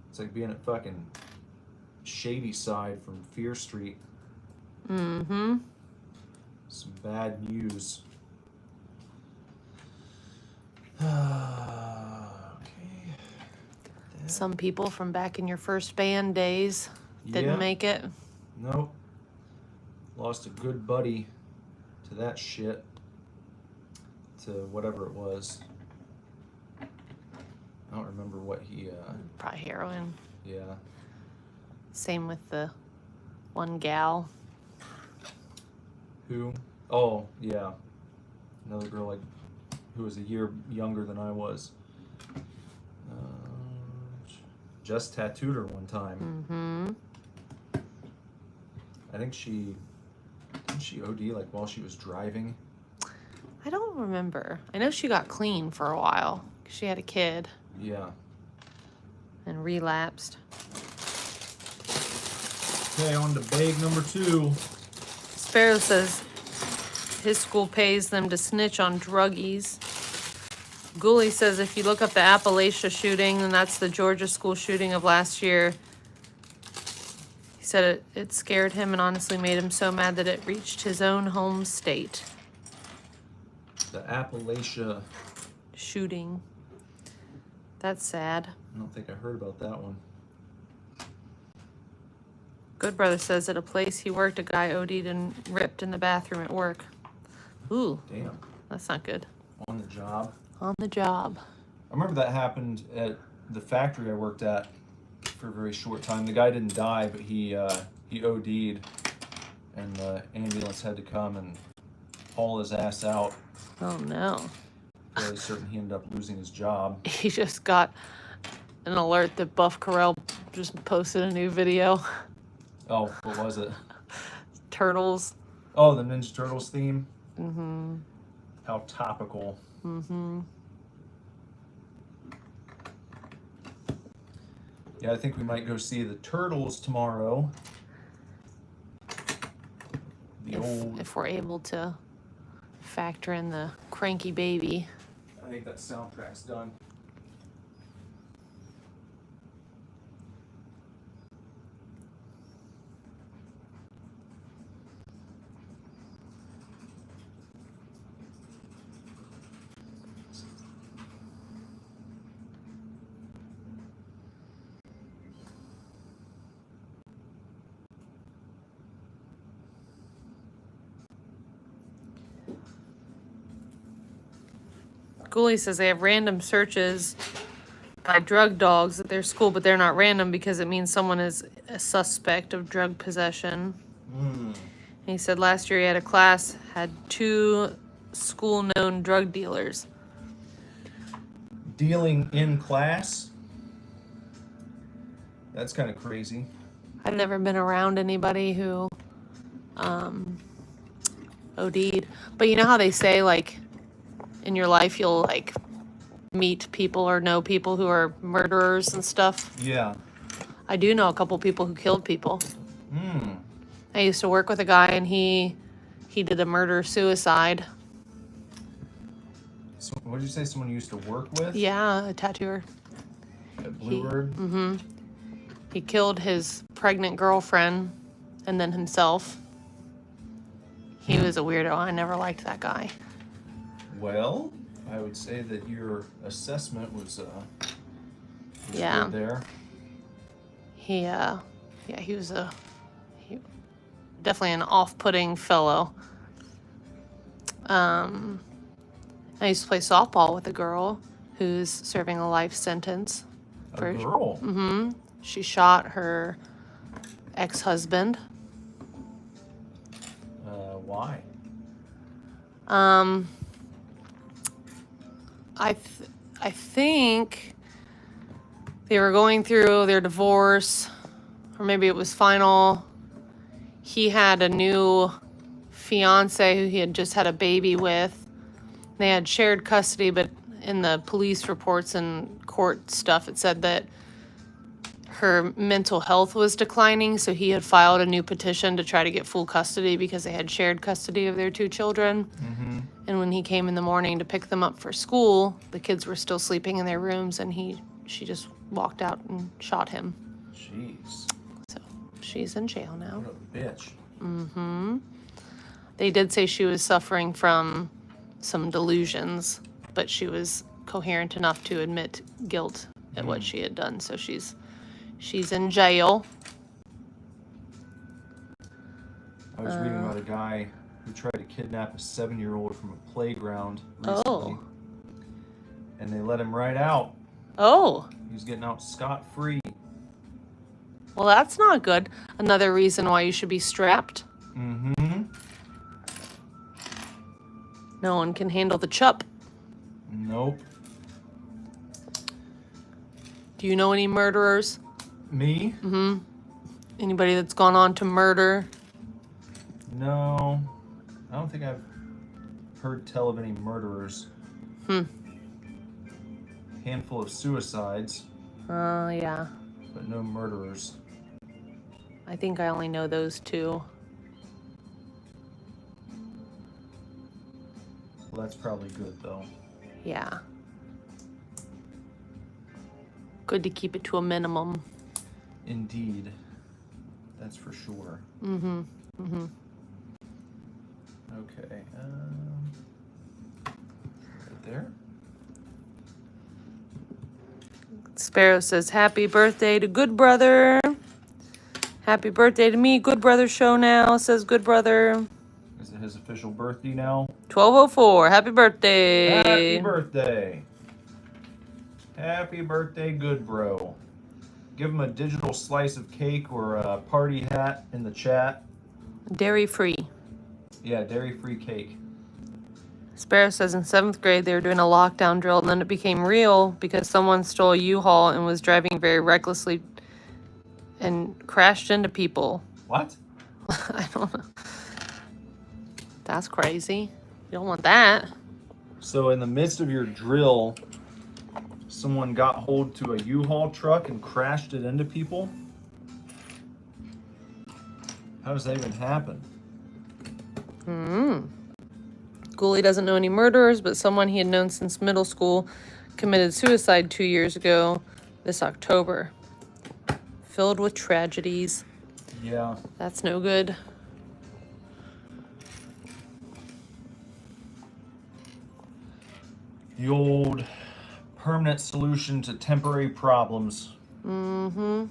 It's like being at fucking Shady Side from Fear Street. Mm-hmm. Some bad news. Okay. Some people from back in your first band days didn't Yeah. make it. Nope. Lost a good buddy to that shit. To whatever it was. I don't remember what he, Probably heroin. yeah. Same with the one gal. Who? Oh, yeah. Another girl, like, who was a year younger than I was. Just tattooed her one time. Mm-hmm. I think she OD like while she was driving. I don't remember. I know she got clean for a while. She had a kid Yeah. and relapsed. Okay, on to bag number 2. Sparrow says his school pays them to snitch on druggies. Ghoulie says if you look up the Appalachia shooting, then that's the Georgia school shooting of last year. He said it scared him and honestly made him so mad that it reached his own home state. The Appalachia. Shooting. That's sad. I don't think I heard about that one. Good brother says at a place he worked, a guy OD'd and ripped in the bathroom at work. Ooh, Damn. that's not good. On the job. On the job. I remember that happened at the factory I worked at for a very short time. The guy didn't die, but he OD'd, and the ambulance had to come and haul his ass out. Oh no. Fairly certain he ended up losing his job. He just got an alert that Buff Carell just posted a new video. Oh, what was it? Turtles. Oh, the Ninja Turtles theme? Mm-hmm. How topical. Mm-hmm. Yeah, I think we might go see the Turtles tomorrow. The old... If we're able to Factor in the cranky baby. I think that soundtrack's done. Ghoulie says they have random searches by drug dogs at their school, but they're not random because it means someone is a suspect of drug possession. And he said last year he had a class, had 2 school-known drug dealers. Dealing in class? That's kind of crazy. I've never been around anybody who OD'd. But you know how they say, like, in your life you'll, like, meet people or know people who are murderers and stuff? Yeah. I do know a couple people who killed people. I used to work with a guy, and he did a murder-suicide. So, what did you say? Someone you used to work with? Yeah, a tattooer. At Bluebird? He killed his pregnant girlfriend and then himself. He was a weirdo. I never liked that guy. Well, I would say that your assessment was Yeah. good there. He was definitely an off-putting fellow. I used to play softball with a girl who's serving a life sentence. A girl? She shot her ex-husband. Why? I think they were going through their divorce, or maybe it was final. He had a new fiance who he had just had a baby with. They had shared custody, but in the police reports and court stuff, it said that her mental health was declining, so he had filed a new petition to try to get full custody because they had shared custody of their 2 children. And when he came in the morning to pick them up for school, the kids were still sleeping in their rooms, and she just walked out and shot him. Jeez. So she's in jail now. What a bitch. They did say she was suffering from some delusions, but she was coherent enough to admit guilt at what she had done. So she's in jail. I was reading about a guy who tried to kidnap a 7-year-old from a playground recently. And they let him right out. Oh. He was getting out scot-free. Well, that's not good. Another reason why you should be strapped. No one can handle the chup. Nope. Do you know any murderers? Me? Anybody that's gone on to murder? No. I don't think I've heard tell of any murderers. Handful of suicides. Yeah. But no murderers. I think I only know those 2. Well, that's probably good, though. Yeah. Good to keep it to a minimum. Indeed. That's for sure. Okay. Right there. Sparrow says, happy birthday to Good Brother. Happy birthday to me. Good Brother show now, says Good Brother. Is it his official birthday now? 12:04. Happy birthday. Happy birthday. Happy birthday, Good Bro. Give him a digital slice of cake or a party hat in the chat. Dairy free. Yeah, dairy-free cake. Sparrow says in 7th grade they were doing a lockdown drill, and then it became real because someone stole a U-Haul and was driving very recklessly and crashed into people. What? I don't know. That's crazy. You don't want that. So in the midst of your drill, someone got hold to a U-Haul truck and crashed it into people? How does that even happen? Ghoulie doesn't know any murderers, but someone he had known since middle school committed suicide 2 years ago this October. Filled with tragedies. Yeah. That's no good. The old permanent solution to temporary problems. Mm-hmm.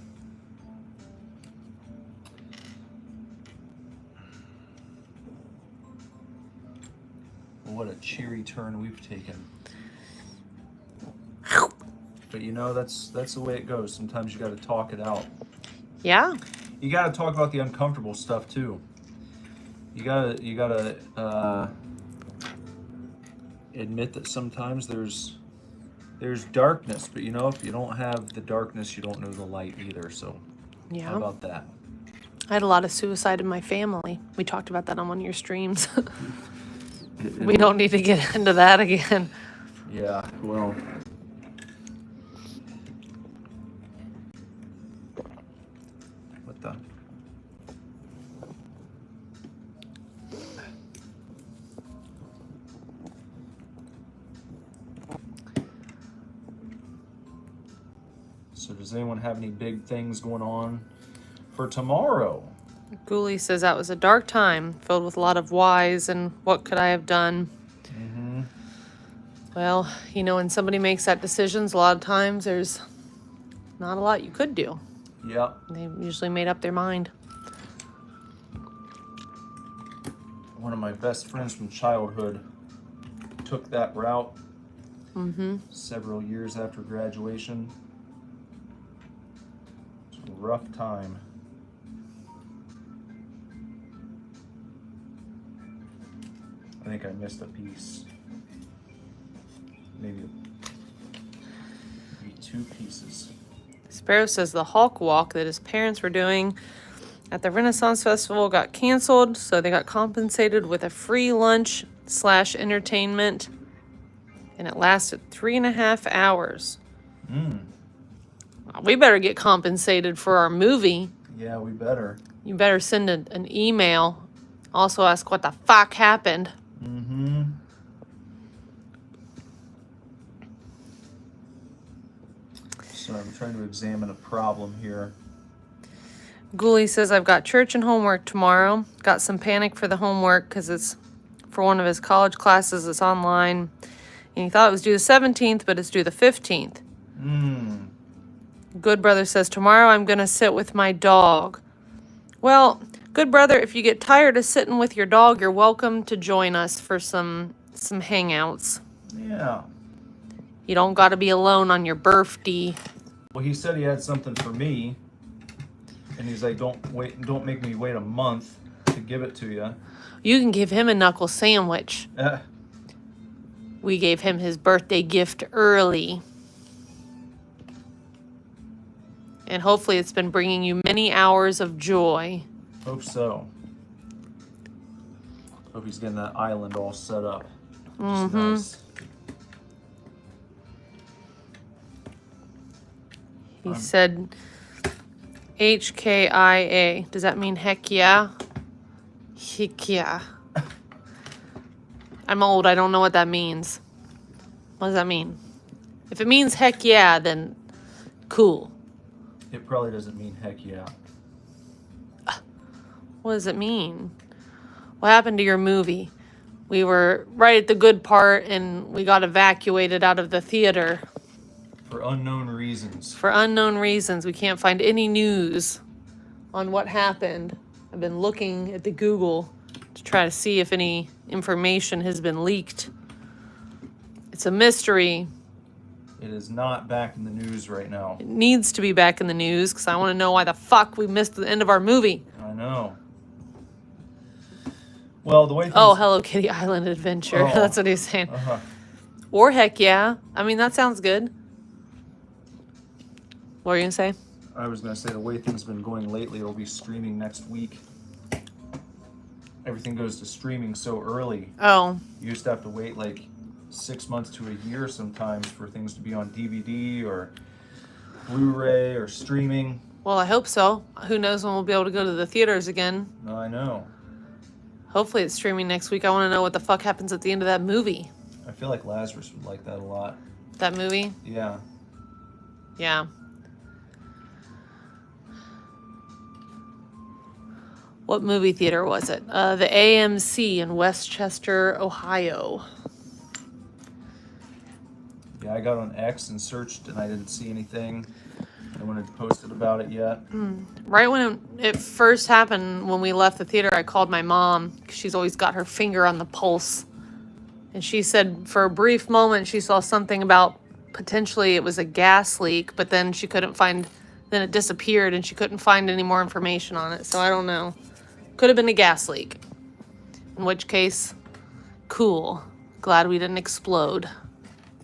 What a cheery turn we've taken. But you know, that's the way it goes. Sometimes you got to talk it out. Yeah. You got to talk about the uncomfortable stuff too. You gotta admit that sometimes there's darkness, but you know, if you don't have the darkness, you don't know the light either. So Yeah. how about that? I had a lot of suicide in my family. We talked about that on one of your streams. We don't need to get into that again. Yeah, well. What the? So does anyone have any big things going on for tomorrow? Ghoulie says that was a dark time, filled with a lot of whys and what could I have done. Mm-hmm. Well, you know, when somebody makes that decisions, a lot of times there's not a lot you could do. Yep. They usually made up their mind. One of my best friends from childhood took that route several years after graduation. It's a rough time. I think I missed a piece. Maybe 2 pieces. Sparrow says the Hulk walk that his parents were doing at the Renaissance Festival got canceled, so they got compensated with a free lunch / entertainment, and it lasted 3.5 hours. We better get compensated for our movie. Yeah, we better. You better send an email. Also ask what the fuck happened. Mm-hmm. So I'm trying to examine a problem here. Ghoulie says, I've got church and homework tomorrow. Got some panic for the homework because it's for one of his college classes. It's online. And he thought it was due the 17th, but it's due the 15th. Good Brother says, tomorrow I'm going to sit with my dog. Well, Good Brother, if you get tired of sitting with your dog, you're welcome to join us for some hangouts. Yeah. You don't got to be alone on your birthday. Well, he said he had something for me. And he's like, don't make me wait a month to give it to you. You can give him a knuckle sandwich. We gave him his birthday gift early. And hopefully it's been bringing you many hours of joy. Hope so. Hope he's getting that island all set up. Which is nice. He said HKIA. Does that mean heck yeah? Heck yeah. I'm old. I don't know what that means. What does that mean? If it means heck yeah, then cool. It probably doesn't mean heck yeah. What does it mean? What happened to your movie? We were right at the good part and we got evacuated out of the theater. For unknown reasons. For unknown reasons. We can't find any news on what happened. I've been looking at the Google to try to see if any information has been leaked. It's a mystery. It is not back in the news right now. It needs to be back in the news because I want to know why the fuck we missed the end of our movie. I know. Well, the way things... Oh, Hello Kitty Island Adventure. Oh. That's what he's saying. Or heck yeah. I mean, that sounds good. What were you going to say? I was going to say the way things have been going lately, it'll be streaming next week. Everything goes to streaming so early. Oh. You used to have to wait like 6 months to a year sometimes for things to be on DVD or Blu-ray or streaming. Well, I hope so. Who knows when we'll be able to go to the theaters again. No, I know. Hopefully it's streaming next week. I want to know what the fuck happens at the end of that movie. I feel like Lazarus would like that a lot. That movie? Yeah. Yeah. What movie theater was it? The AMC in Westchester, Ohio. Yeah, I got on X and searched and I didn't see anything. No one had posted about it yet. Right when it first happened, when we left the theater, I called my mom, 'cause she's always got her finger on the pulse. And she said for a brief moment she saw something about potentially it was a gas leak, but then she couldn't find, then it disappeared and she couldn't find any more information on it. So I don't know. Could have been a gas leak. In which case, cool. Glad we didn't explode.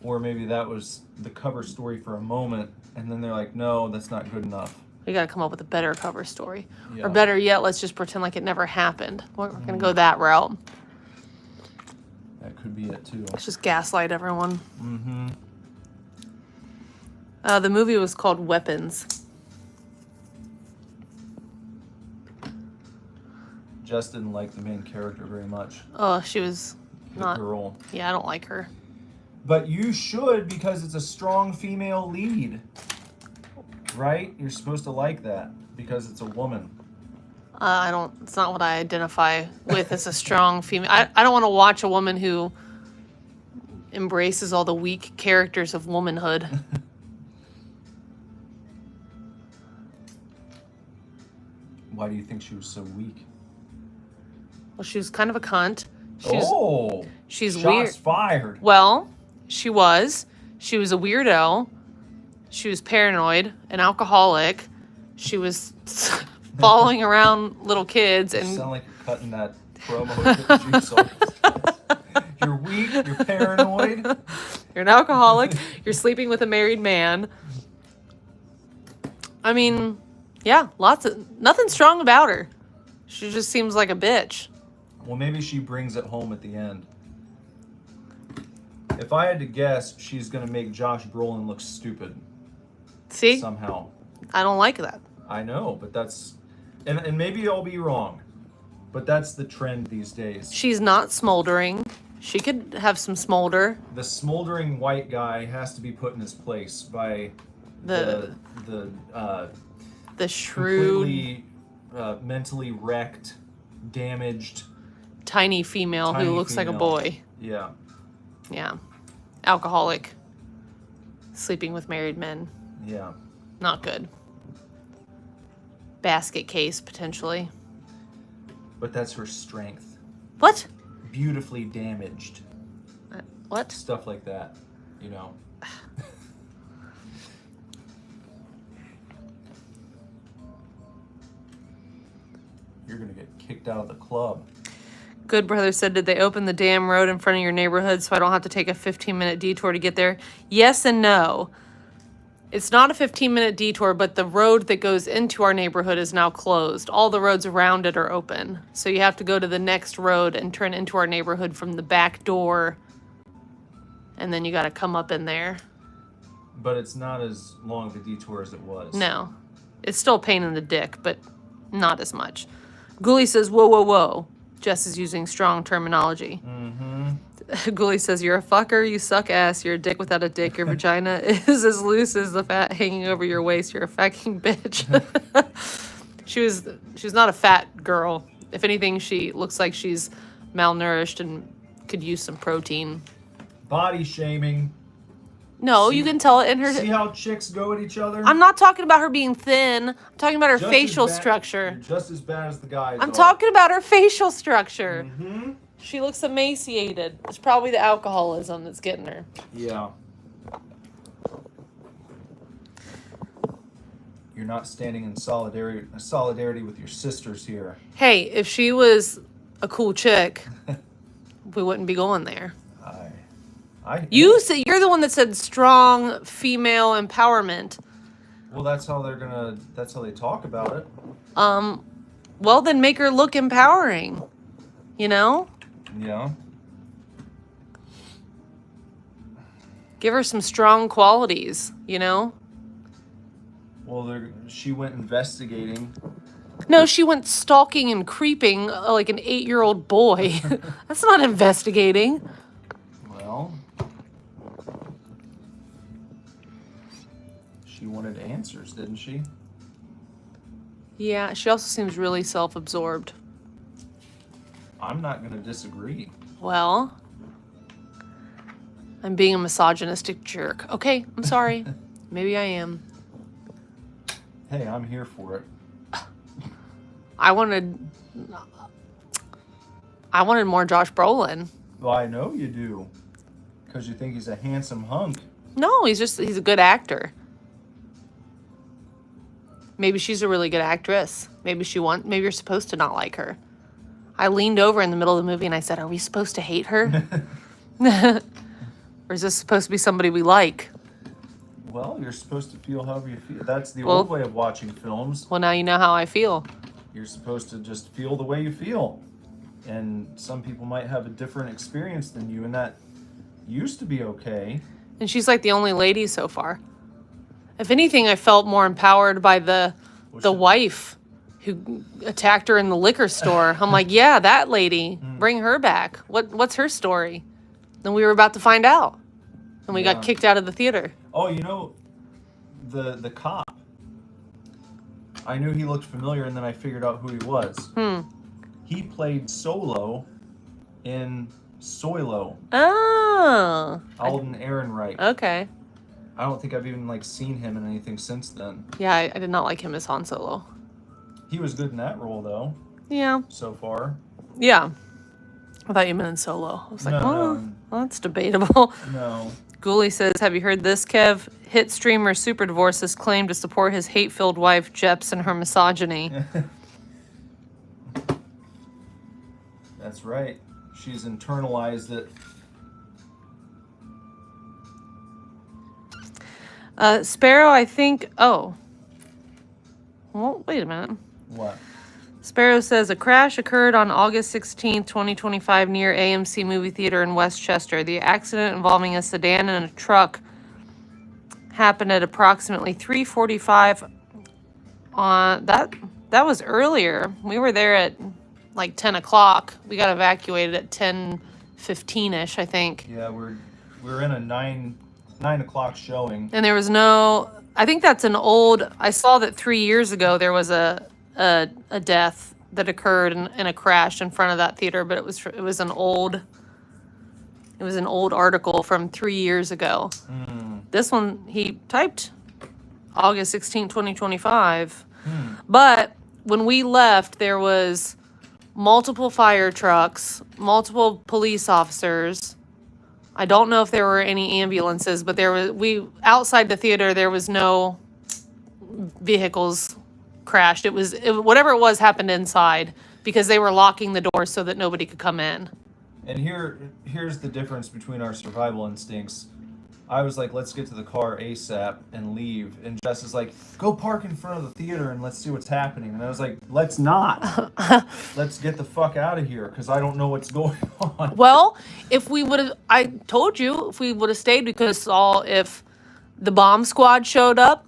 Or maybe that was the cover story for a moment, and then they're like, no, that's not good enough. We got to come up with a better cover story. Yeah. Or better yet, let's just pretend like it never happened. We're going to go that route. That could be it, too. Let's just gaslight everyone. Mm-hmm. The movie was called Weapons. Jess didn't like the main character very much. Oh, she was The not. girl. Yeah, I don't like her. But you should, because it's a strong female lead. Right? You're supposed to like that because it's a woman. I don't. It's not what I identify with as a strong female. I don't want to watch a woman who embraces all the weak characters of womanhood. Why do you think she was so weak? Well, she was kind of a cunt. She's shots weird. fired. Well, she was. She was a weirdo. She was paranoid, an alcoholic. She was following around little kids You and sound like you're cutting that promo with the juice off. You're weak, you're paranoid. you're an alcoholic. You're sleeping with a married man. I mean, yeah, nothing strong about her. She just seems like a bitch. Well, maybe she brings it home at the end. If I had to guess, she's going to make Josh Brolin look stupid. See? Somehow. I don't like that. I know, but that's... And maybe I'll be wrong, but that's the trend these days. She's not smoldering. She could have some smolder. The smoldering white guy has to be put in his place by the shrewd, completely mentally wrecked, damaged... tiny female who looks like a boy. Yeah. Yeah. Alcoholic. Sleeping with married men. Yeah. Not good. Basket case, potentially. But that's her strength. What? Beautifully damaged. What? Stuff like that, you know. You're gonna get kicked out of the club. Good Brother said, did they open the damn road in front of your neighborhood so I don't have to take a 15-minute detour to get there? Yes and no. It's not a 15-minute detour, but the road that goes into our neighborhood is now closed. All the roads around it are open. So you have to go to the next road and turn into our neighborhood from the back door. And then you got to come up in there. But it's not as long of a detour as it was. No. It's still a pain in the dick, but not as much. Ghoulie says, whoa, whoa, whoa. Jess is using strong terminology. Mm-hmm. Ghoulie says, you're a fucker, you suck ass, you're a dick without a dick, your vagina is as loose as the fat hanging over your waist, you're a fucking bitch. She was not a fat girl. If anything, she looks like she's malnourished and could use some protein. Body shaming. No, you can tell it in her... See how chicks go at each other? I'm not talking about her being thin. I'm talking about her Just facial as bad- structure. You're just as bad as the guys I'm are. talking about her facial structure. Mm-hmm. She looks emaciated. It's probably the alcoholism that's getting her. Yeah. You're not standing in solidarity with your sisters here. Hey, if she was a cool chick, we wouldn't be going there. You're the one that said strong female empowerment. Well, that's how they talk about it. Well, then make her look empowering. You know? Yeah. Give her some strong qualities, you know? Well, she went investigating No, she went stalking and creeping like an 8-year-old boy. That's not investigating. Well, she wanted answers, didn't she? Yeah, she also seems really self-absorbed. I'm not going to disagree. Well, I'm being a misogynistic jerk. Okay, I'm sorry. Maybe I am. Hey, I'm here for it. I wanted more Josh Brolin. Well, I know you do. Because you think he's a handsome hunk. No, he's a good actor. Maybe she's a really good actress. Maybe you're supposed to not like her. I leaned over in the middle of the movie and I said, "Are we supposed to hate her? Or is this supposed to be somebody we like?" Well, you're supposed to feel however you feel. That's the old way of watching films. Well, now you know how I feel. You're supposed to just feel the way you feel. And some people might have a different experience than you, and that used to be okay. And she's like the only lady so far. If anything, I felt more empowered by the wife who attacked her in the liquor store. I'm like, yeah, that lady, bring her back. What's her story? Then we were about to find out. And we got kicked out of the theater. Oh, you know, the cop. I knew he looked familiar, and then I figured out who he was. He played Solo in Soilo. Oh. Alden Ehrenreich. Okay. I don't think I've even seen him in anything since then. Yeah, I did not like him as Han Solo. He was good in that role, though. Yeah. So far. Yeah. I thought you meant in Solo. I was like, well, that's debatable. No. Ghoulie says, have you heard this, Kev? Hit streamer Super Divorce has claimed to support his hate-filled wife, Jeps, and her misogyny. That's right. She's internalized it. Sparrow, I think... Oh. Well, wait a minute. What? Sparrow says, a crash occurred on August 16th, 2025 near AMC Movie Theater in Westchester. The accident involving a sedan and a truck happened at approximately 3:45 on... That was earlier. We were there at 10 o'clock. We got evacuated at 10:15-ish, I think. Yeah, we're in a 9 o'clock showing. And there was no... I think that's an old... I saw that 3 years ago there was a death that occurred in a crash in front of that theater, but it was an old article from 3 years ago. This one, he typed August 16, 2025. But when we left, there was multiple fire trucks, multiple police officers. I don't know if there were any ambulances, but outside the theater, there was no vehicles crashed. Whatever it was happened inside because they were locking the doors so that nobody could come in. And here's the difference between our survival instincts. I was like, let's get to the car ASAP and leave. And Jess is like, go park in front of the theater and let's see what's happening. And I was like, let's not. Let's get the fuck out of here because I don't know what's going on. Well, I told you, if we would have stayed, we could have saw if the bomb squad showed up.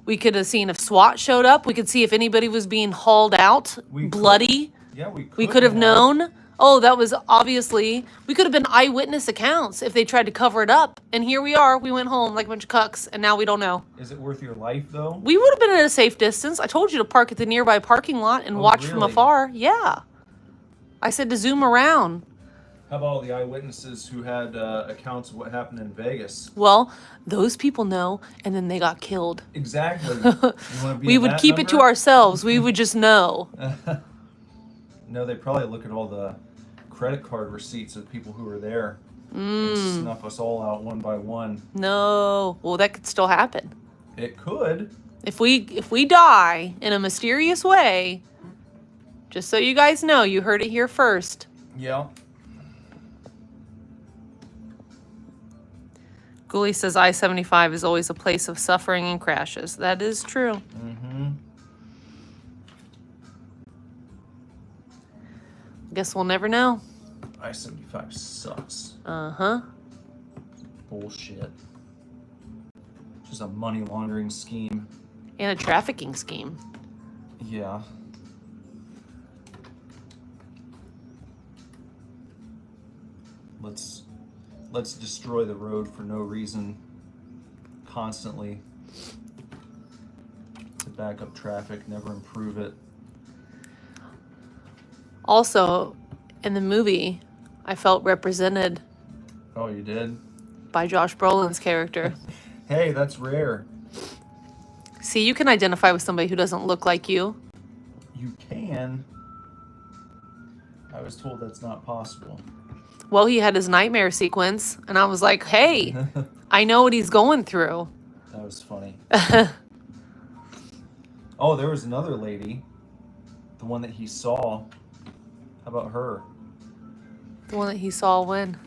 We could have seen if SWAT showed up. We could see if anybody was being hauled out, bloody. Yeah, we could. We could have known. Oh, that was obviously... We could have been eyewitness accounts if they tried to cover it up. And here we are. We went home like a bunch of cucks, and now we don't know. Is it worth your life, though? We would have been at a safe distance. I told you to park at the nearby parking lot and watch from afar. Yeah. I said to zoom around. How about all the eyewitnesses who had accounts of what happened in Vegas? Well, those people know, and then they got killed. Exactly. We would keep it to ourselves. We would just know. No, they probably look at all the credit card receipts of people who were there and snuff us all out one by one. No. Well, that could still happen. It could. If we die in a mysterious way, just so you guys know, you heard it here first. Yeah. Ghoulie says I-75 is always a place of suffering and crashes. That is true. Guess we'll never know. I-75 sucks. Uh-huh. Bullshit. Just a money laundering scheme. And a trafficking scheme. Yeah. let's destroy the road for no reason constantly to back up traffic, never improve it. Also, in the movie, I felt represented Oh, you did? by Josh Brolin's character. Hey, that's rare. See, you can identify with somebody who doesn't look like you. You can. I was told that's not possible. Well, he had his nightmare sequence, and I was like, hey, I know what he's going through. That was funny. Oh, there was another lady. The one that he saw. How about her? The one that he saw when?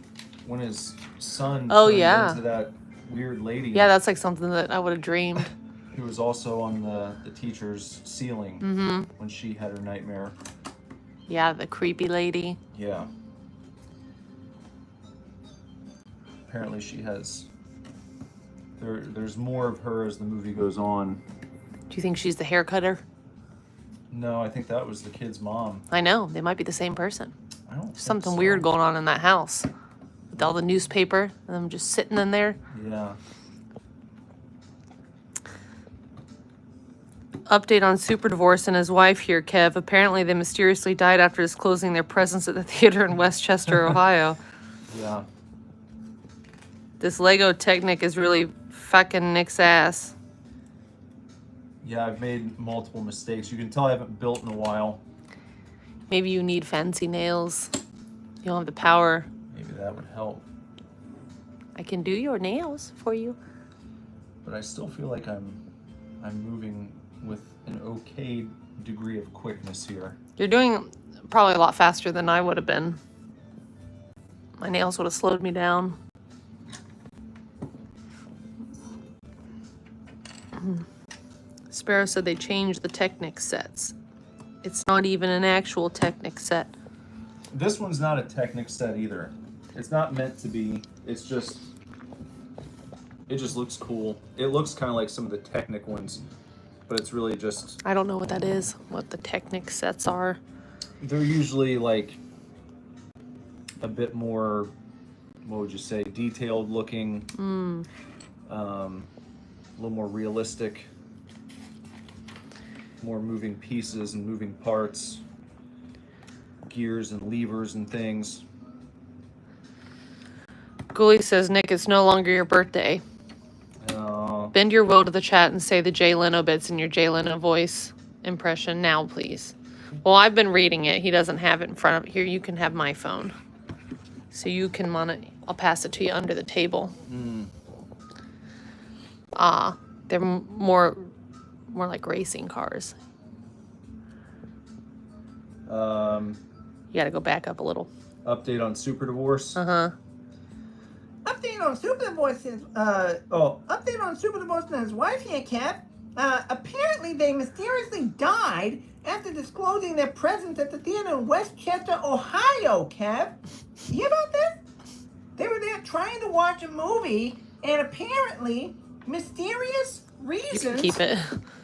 When his son Oh, turned yeah. into that weird lady. Yeah, that's like something that I would have dreamed. Who was also on the teacher's ceiling when she had her nightmare. Yeah, the creepy lady. Yeah. Apparently she has... There's more of her as the movie goes on. Do you think she's the hair cutter? No, I think that was the kid's mom. I know, they might be the same person. I don't think Something so. weird going on in that house. With all the newspaper and them just sitting in there. Yeah. Update on Super Divorce and his wife here, Kev. Apparently they mysteriously died after disclosing their presence at the theater in Westchester, Ohio. Yeah. This Lego Technic is really fucking Nick's ass. Yeah, I've made multiple mistakes. You can tell I haven't built in a while. Maybe you need fancy nails. You don't have the power. Maybe that would help. I can do your nails for you. But I still feel like I'm moving with an okay degree of quickness here. You're doing probably a lot faster than I would have been. My nails would have slowed me down. Sparrow said they changed the Technic sets. It's not even an actual Technic set. This one's not a Technic set either. It's not meant to be. It's just... It just looks cool. It looks kind of like some of the Technic ones, but it's really just... I don't know what that is, what the Technic sets are. They're usually like a bit more, what would you say, detailed looking, a little more realistic, more moving pieces and moving parts, gears and levers and things. Ghoulie says, Nick, it's no longer your birthday. Bend your will to the chat and say the Jay Leno bits in your Jay Leno voice impression now, please. Well, I've been reading it. He doesn't have it in front of here. You can have my phone. So you can I'll pass it to you under the table. They're more like racing cars. You gotta go back up a little. Update on Super Divorce. Update on Super Divorce and his wife here, Kev. Apparently they mysteriously died after disclosing their presence at the theater in Westchester, Ohio, Kev. You hear about this? They were there trying to watch a movie, and apparently, mysterious reasons... You can keep it.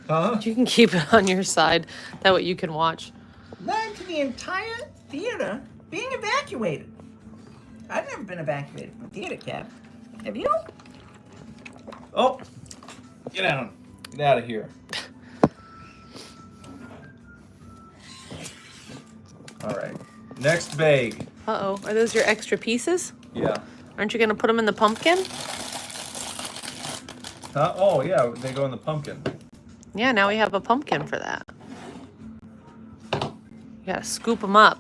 Huh? You can keep it on your side. That way you can watch. ...led to the entire theater being evacuated. I've never been evacuated from theater, Kev. Have you? Oh, get down. Get out of here. All right. Next bag. Uh-oh. Are those your extra pieces? Yeah. Aren't you going to put them in the pumpkin? Huh? Oh, yeah. They go in the pumpkin. Yeah, now we have a pumpkin for that. You got to scoop them up.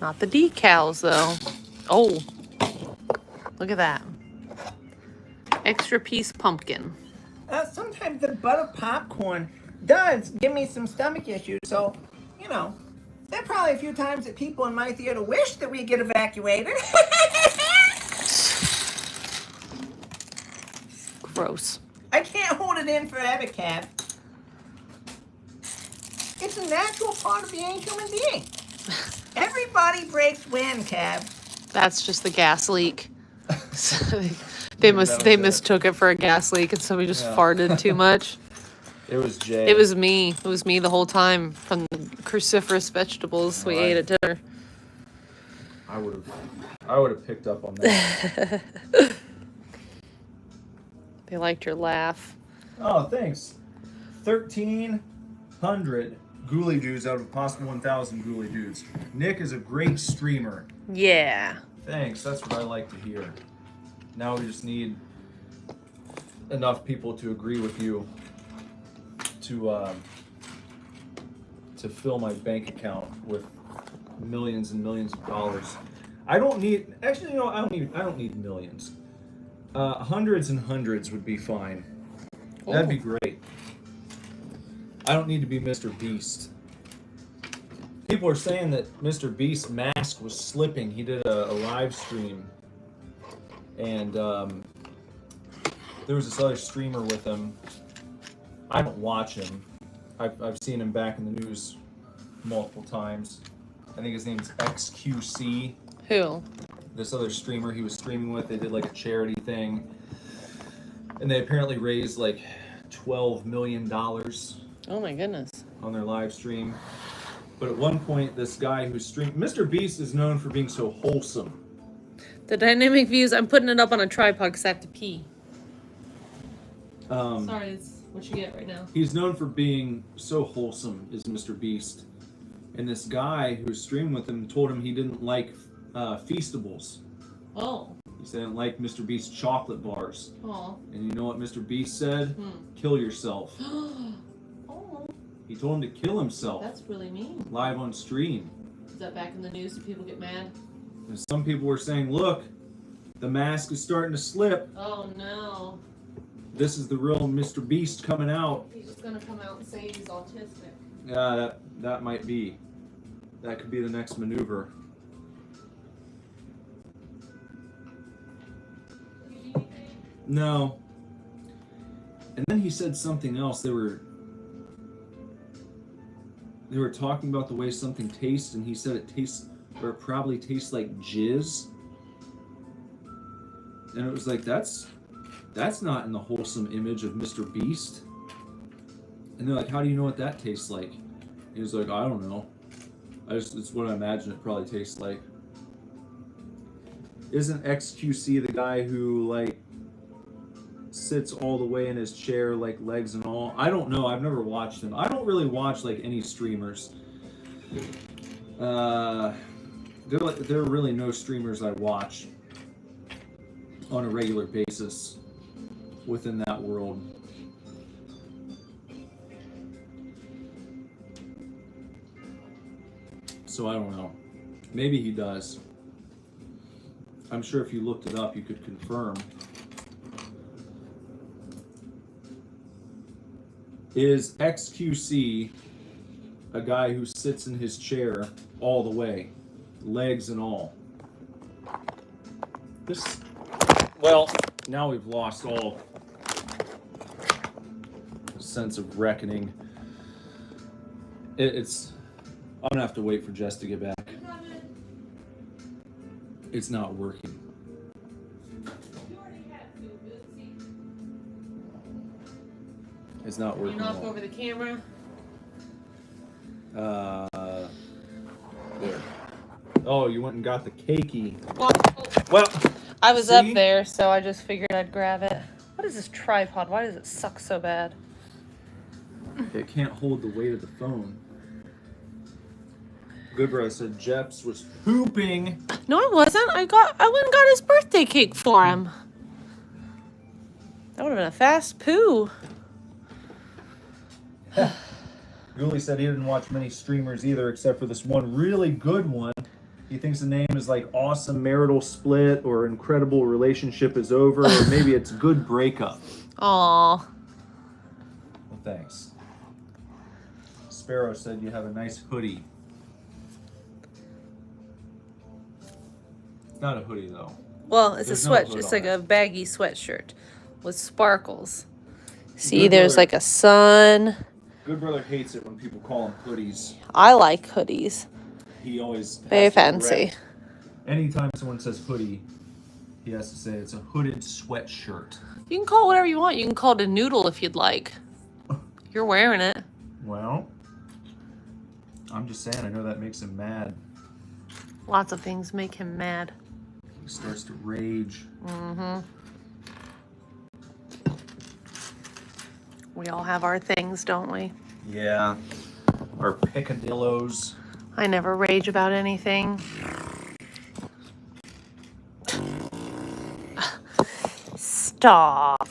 Not the decals, though. Oh, look at that. Extra piece pumpkin. Sometimes the butter popcorn does give me some stomach issues, so, you know, there are probably a few times that people in my theater wish that we get evacuated. Gross. I can't hold it in forever, Kev. It's a natural part of being a human being. Everybody breaks wind, Kev. That's just the gas leak. They mistook it for a gas leak, and somebody just farted too much. It was Jay. It was me. It was me the whole time from the cruciferous vegetables we ate at dinner. I would have picked up on that. They liked your laugh. Oh, thanks. 1,300 ghoulie dudes out of a possible 1,000 ghoulie dudes. Nick is a great streamer. Yeah. Thanks. That's what I like to hear. Now we just need enough people to agree with you to fill my bank account with millions and millions of dollars. I don't need. Actually, I don't need millions. Hundreds and hundreds would be fine. That'd be great. I don't need to be Mr. Beast. People are saying that Mr. Beast's mask was slipping. He did a live stream, and there was this other streamer with him. I don't watch him. I've seen him back in the news multiple times. I think his name's XQC. Who? This other streamer he was streaming with, they did like a charity thing, and they apparently raised like $12 million Oh my goodness. on their live stream. But at one point, this guy who streamed, Mr. Beast is known for being so wholesome. The dynamic views, I'm putting it up on a tripod because I have to pee. Sorry, that's what you get right now. He's known for being so wholesome, is Mr. Beast. And this guy who was streaming with him told him he didn't like Feastables. Oh. He said he didn't like Mr. Beast's chocolate bars. Oh. And you know what Mr. Beast said? Kill yourself. Oh. He told him to kill himself. That's really mean. Live on stream. Is that back in the news? Do people get mad? And some people were saying, look, the mask is starting to slip. Oh no. This is the real Mr. Beast coming out. He's just gonna come out and say he's autistic. Yeah, that might be. That could be the next maneuver. No. And then he said something else. They were talking about the way something tastes, and he said it tastes, or it probably tastes like jizz. And it was like, that's not in the wholesome image of Mr. Beast. And they're like, how do you know what that tastes like? He was like, I don't know. It's what I imagine it probably tastes like. Isn't XQC the guy who like sits all the way in his chair, like legs and all? I don't know. I've never watched him. I don't really watch like any streamers. There are really no streamers I watch on a regular basis within that world. So I don't know. Maybe he does. I'm sure if you looked it up, you could confirm. Is XQC a guy who sits in his chair all the way, legs and all? Well, now we've lost all sense of reckoning. I'm gonna have to wait for Jess to get back. It's not working. It's not working. You knock over the camera? There. Oh, you went and got the cakey. Well, I was up see? there, so I just figured I'd grab it. What is this tripod? Why does it suck so bad? It can't hold the weight of the phone. Good brother said Jeps was pooping. No, I wasn't. I went and got his birthday cake for him. That would have been a fast poo. Ghoulie said he didn't watch many streamers either, except for this one really good one. He thinks the name is like Awesome Marital Split or Incredible Relationship is Over, or maybe it's Good Breakup. Aw. Well, thanks. Sparrow said you have a nice hoodie. It's not a hoodie though. Well, it's There's a no sweat. hood It's on like it. a baggy sweatshirt with sparkles. See, Good there's brother. like a sun. Good brother hates it when people call him hoodies. I like hoodies. He always Very has to fancy. correct. Anytime someone says hoodie, he has to say it's a hooded sweatshirt. You can call it whatever you want. You can call it a noodle if you'd like. You're wearing it. Well, I'm just saying, I know that makes him mad. Lots of things make him mad. He starts to rage. Mm-hmm. We all have our things, don't we? Yeah. Our picadillos. I never rage about anything. Stop.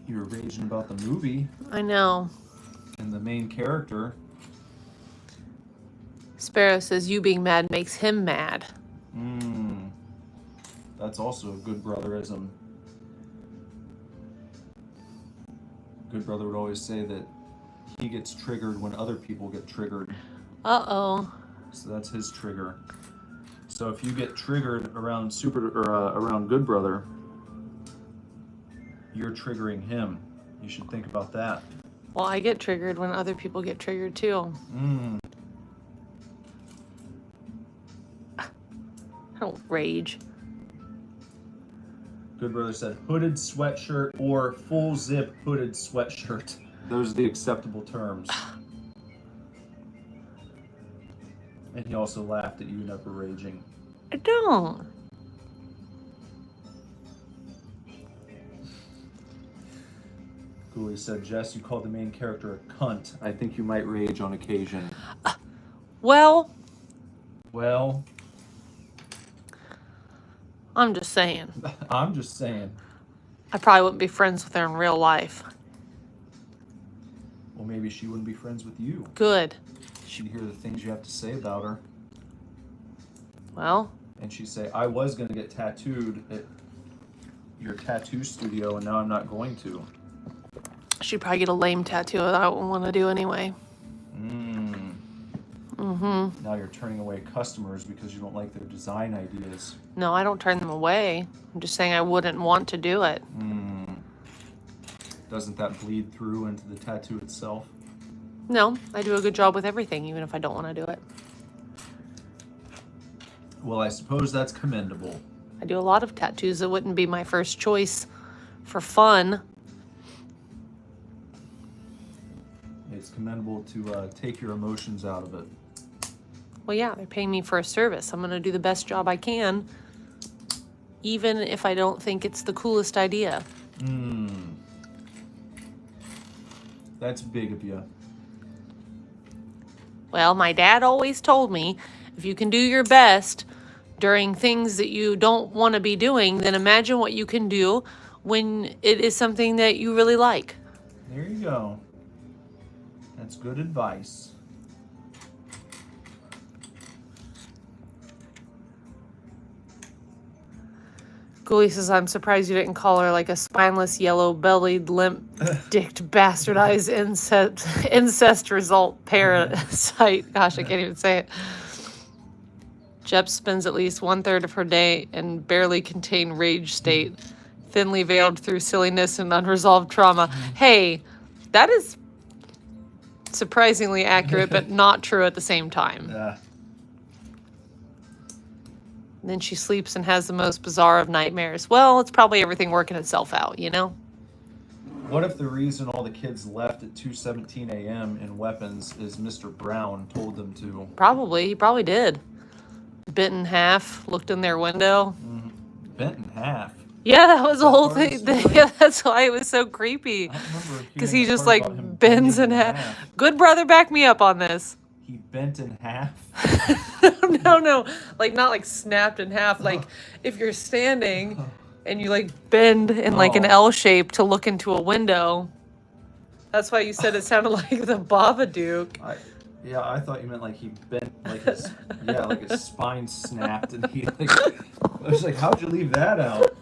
You were raging about the movie I know. and the main character. Sparrow says you being mad makes him mad. That's also a good brotherism. Good brother would always say that he gets triggered when other people get triggered. Uh-oh. So that's his trigger. So if you get triggered around around Good Brother, you're triggering him. You should think about that. Well, I get triggered when other people get triggered too. I don't rage. Good Brother said hooded sweatshirt or full zip hooded sweatshirt. Those are the acceptable terms. And he also laughed at you never raging. I don't. Cooley said, Jess, you called the main character a cunt. I think you might rage on occasion. Well, I'm just saying. I'm just saying. I probably wouldn't be friends with her in real life. Well, maybe she wouldn't be friends with you. Good. She'd hear the things you have to say about her. Well. And she'd say, I was going to get tattooed at your tattoo studio, and now I'm not going to. She'd probably get a lame tattoo that I wouldn't want to do anyway. Now you're turning away customers because you don't like their design ideas. No, I don't turn them away. I'm just saying I wouldn't want to do it. Doesn't that bleed through into the tattoo itself? No, I do a good job with everything, even if I don't want to do it. Well, I suppose that's commendable. I do a lot of tattoos that wouldn't be my first choice for fun. It's commendable to take your emotions out of it. Well, yeah, they're paying me for a service. I'm going to do the best job I can, even if I don't think it's the coolest idea. That's big of you. Well, my dad always told me, if you can do your best during things that you don't want to be doing, then imagine what you can do when it is something that you really like. There you go. That's good advice. Ghoulie says, I'm surprised you didn't call her like a spineless, yellow-bellied, limp-dicked, bastardized incest result parasite. Gosh, I can't even say it. Jep spends at least 1/3 of her day in barely contained rage state, thinly veiled through silliness and unresolved trauma. Hey, that is surprisingly accurate, but not true at the same time. And then she sleeps and has the most bizarre of nightmares. Well, it's probably everything working itself out, you know? What if the reason all the kids left at 2:17 a.m. in weapons is Mr. Brown told them to? Probably. He probably did. Bent in half, looked in their window. Bent in half. Yeah, that was the whole thing. Yeah, that's why it was so creepy. Because he just like bends in half. Good brother, back me up on this. He bent in half? No. Like, not like snapped in half. Like, if you're standing and you like bend in like an L shape to look into a window. That's why you said it sounded like the Babadook. I thought you meant like he bent, like his spine snapped, and he like. I was like, how'd you leave that out?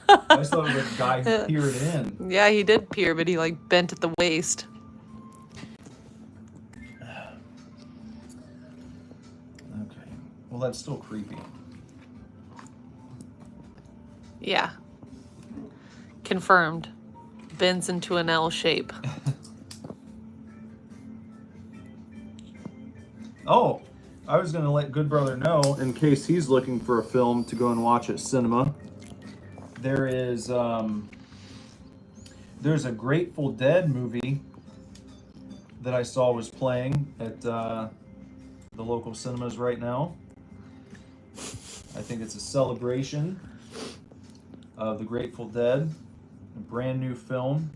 I just thought it was a guy who peered in. Yeah, he did peer, but he like bent at the waist. Okay. Well, that's still creepy. Yeah. Confirmed. Bends into an L shape. Oh, I was going to let Good Brother know, in case he's looking for a film to go and watch at cinema. There is There's a Grateful Dead movie that I saw was playing at the local cinemas right now. I think it's a celebration of the Grateful Dead, a brand new film.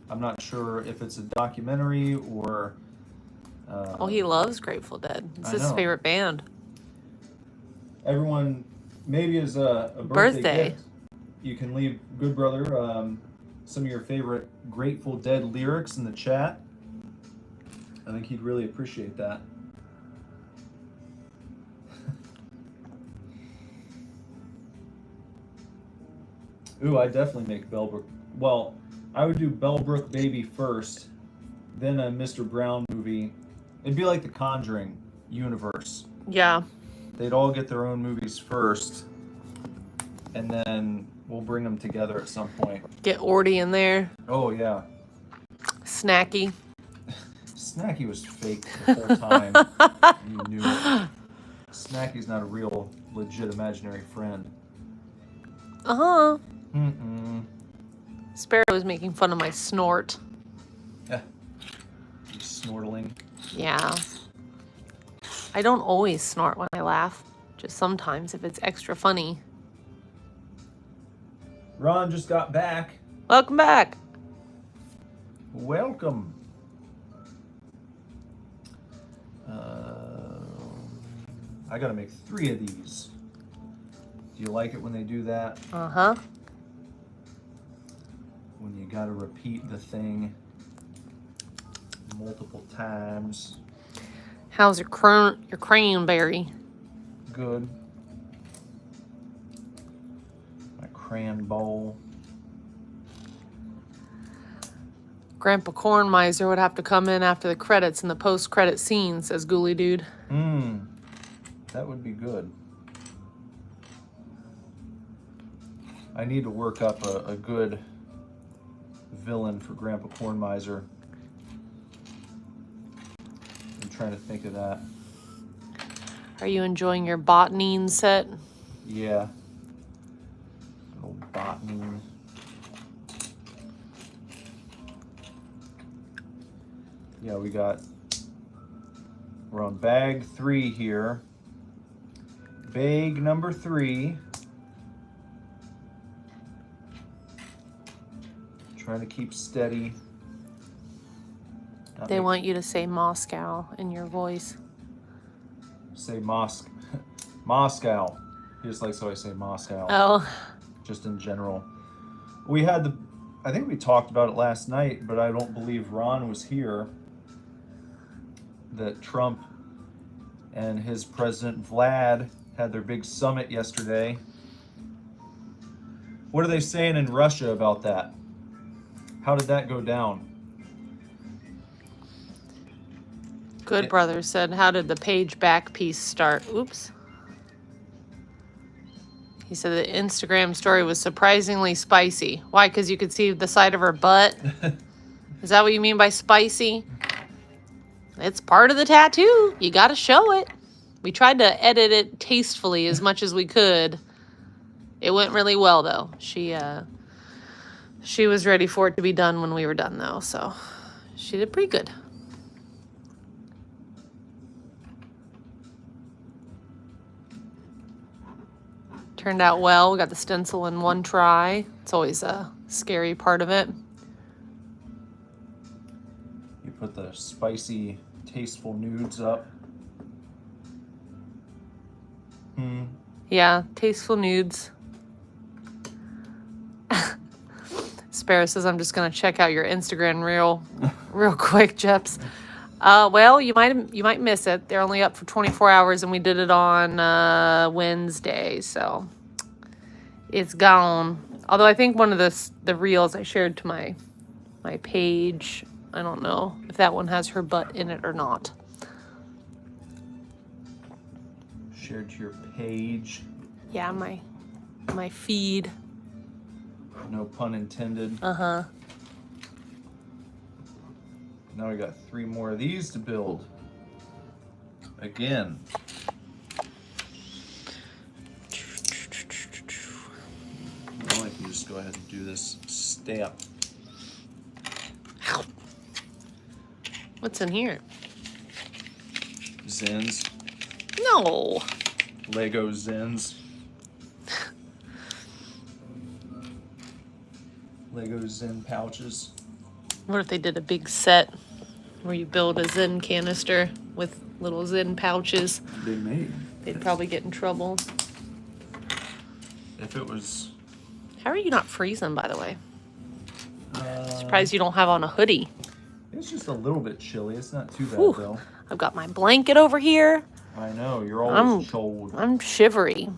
I'm not sure if it's a documentary or. Oh, he loves Grateful Dead. It's I his know. favorite band. Everyone, maybe as a birthday gift, you can leave Good Brother some of your favorite Grateful Dead lyrics in the chat. I think he'd really appreciate that. Ooh, I definitely make Bellbrook. Well, I would do Bellbrook Baby first, then a Mr. Brown movie. It'd be like the Conjuring universe. Yeah. They'd all get their own movies first, and then we'll bring them together at some point. Get Orty in there. Oh, yeah. Snacky. Snacky was fake the whole time. You knew it. Snacky's not a real, legit, imaginary friend. Uh-huh. Mm-mm. Sparrow was making fun of my snort. Yeah. You snortling. Yeah. I don't always snort when I laugh. Just sometimes if it's extra funny. Ron just got back. Welcome back. Welcome. I gotta make 3 of these. Do you like it when they do that? Uh-huh. When you gotta repeat the thing multiple times. How's your cranberry? Good. My crayon bowl. Grandpa Corn Miser would have to come in after the credits in the post-credit scene, says Ghoulie Dude. That would be good. I need to work up a good villain for Grandpa Corn Miser. I'm trying to think of that. Are you enjoying your botany set? Yeah. Good old botany. Yeah, we're on bag 3 here. Bag number 3. Trying to keep steady. They want you to say Moscow in your voice. Say Moscow. He just likes how I say Moscow. Oh. Just in general. I think we talked about it last night, but I don't believe Ron was here. That Trump and his President Vlad had their big summit yesterday. What are they saying in Russia about that? How did that go down? Good Brother said, how did the page back piece start? Oops. He said the Instagram story was surprisingly spicy. Why? Because you could see the side of her butt? Is that what you mean by spicy? It's part of the tattoo. You got to show it. We tried to edit it tastefully as much as we could. It went really well, though. She was ready for it to be done when we were done, though. So she did pretty good. Turned out well. We got the stencil in one try. It's always a scary part of it. You put the spicy, tasteful nudes up. Yeah, tasteful nudes. Sparrow says, I'm just going to check out your Instagram real quick, Jeps. Well, you might miss it. They're only up for 24 hours, and we did it on Wednesday, so it's gone. Although I think one of the reels I shared to my page, I don't know if that one has her butt in it or not. Shared to your page. Yeah, my feed. No pun intended. Uh-huh. Now we got 3 more of these to build. Again. Now I can just go ahead and do this stamp What's in here? Zins. No. Lego Zins. Lego Zen pouches. What if they did a big set where you build a Zen canister with little Zen pouches? They may. They'd probably get in trouble. If it was... How are you not freezing, by the way? Surprised you don't have on a hoodie. It's just a little bit chilly. It's not too bad, Whew. though. I've got my blanket over here. I know. You're always cold. I'm shivery.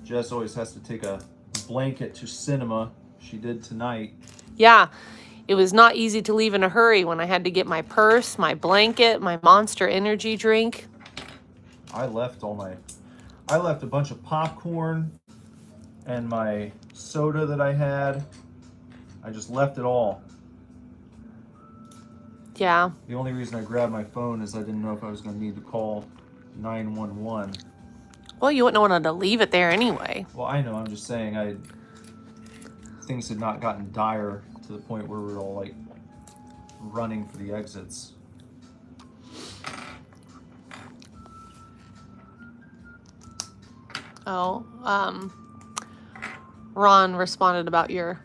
Jess always has to take a blanket to cinema. She did tonight. Yeah, it was not easy to leave in a hurry when I had to get my purse, my blanket, my Monster Energy drink. I left a bunch of popcorn and my soda that I had. I just left it all. Yeah. The only reason I grabbed my phone is I didn't know if I was going to need to call 911. Well, you wouldn't want to leave it there anyway. Well, I know. I'm just saying things had not gotten dire to the point where we were all like running for the exits. Oh, Ron responded about your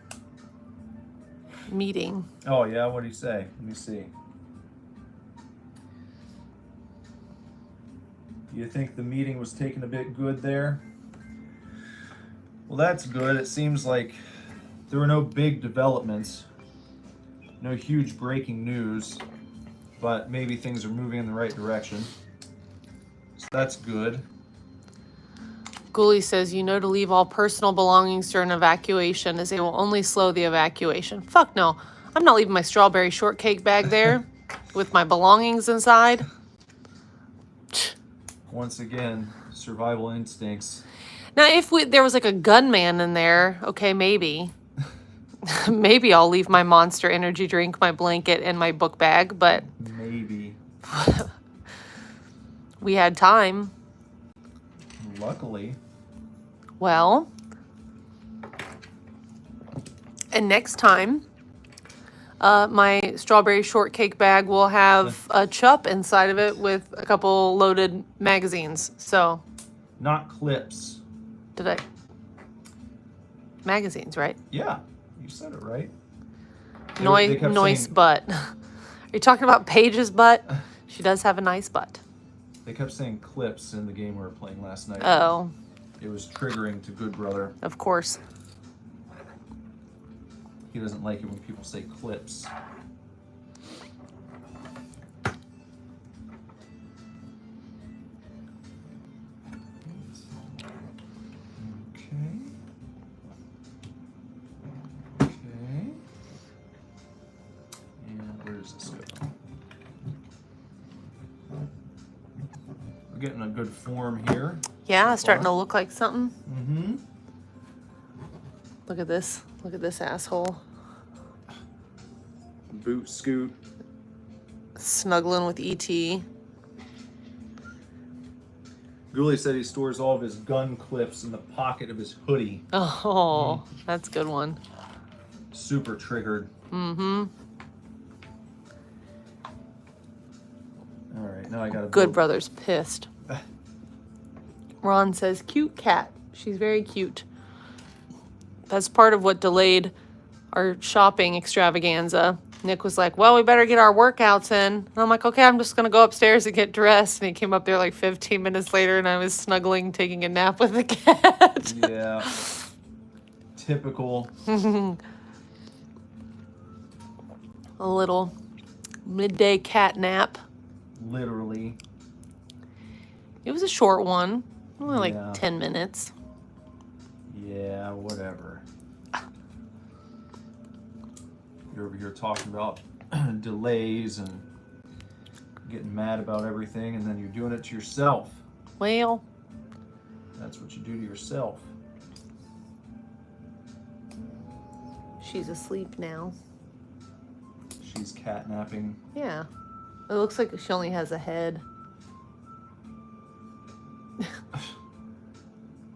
meeting. Oh, yeah? What did he say? Let me see. You think the meeting was taking a bit good there? Well, that's good. It seems like there were no big developments, no huge breaking news, but maybe things are moving in the right direction. So that's good. Ghoulie says, you know to leave all personal belongings during evacuation as they will only slow the evacuation. Fuck no. I'm not leaving my strawberry shortcake bag there with my belongings inside. Once again, survival instincts. Now, if there was like a gunman in there, okay, maybe. Maybe I'll leave my Monster Energy drink, my blanket, and my book bag, but... Maybe. We had time. Luckily. Well, and next time, my strawberry shortcake bag will have a chup inside of it with a couple loaded magazines. So, Not clips. did I? Magazines, right? Yeah, you said it right. Noise saying- butt. Are you talking about Paige's butt? She does have a nice butt. They kept saying clips in the game we were playing last night. Oh, It was triggering to Good Brother. of course. He doesn't like it when people say clips. Okay. Okay. And where does this go? We're getting a good form here. Yeah, so starting to far. look like something. Mm-hmm. Look at this. Look at this asshole. Boot scoot. Snuggling with E E.T. Ghoulie said he stores all of his gun clips in the pocket of his hoodie. Oh, that's a good one. Super triggered. Mm-hmm. All right, now I gotta Good build- Brother's pissed. Ron says, cute cat. She's very cute. That's part of what delayed our shopping extravaganza. Nick was like, well, we better get our workouts in. And I'm like, okay, I'm just going to go upstairs and get dressed. And he came up there like 15 minutes later and I was snuggling, taking a nap with the cat. Yeah. Typical. A little midday cat nap. Literally. It was a short one. Only like Yeah. 10 minutes. Yeah, whatever. You're over here talking about delays and getting mad about everything, and then you're doing it to yourself. Well, That's what you do to yourself. she's asleep now. She's catnapping. Yeah. It looks like she only has a head.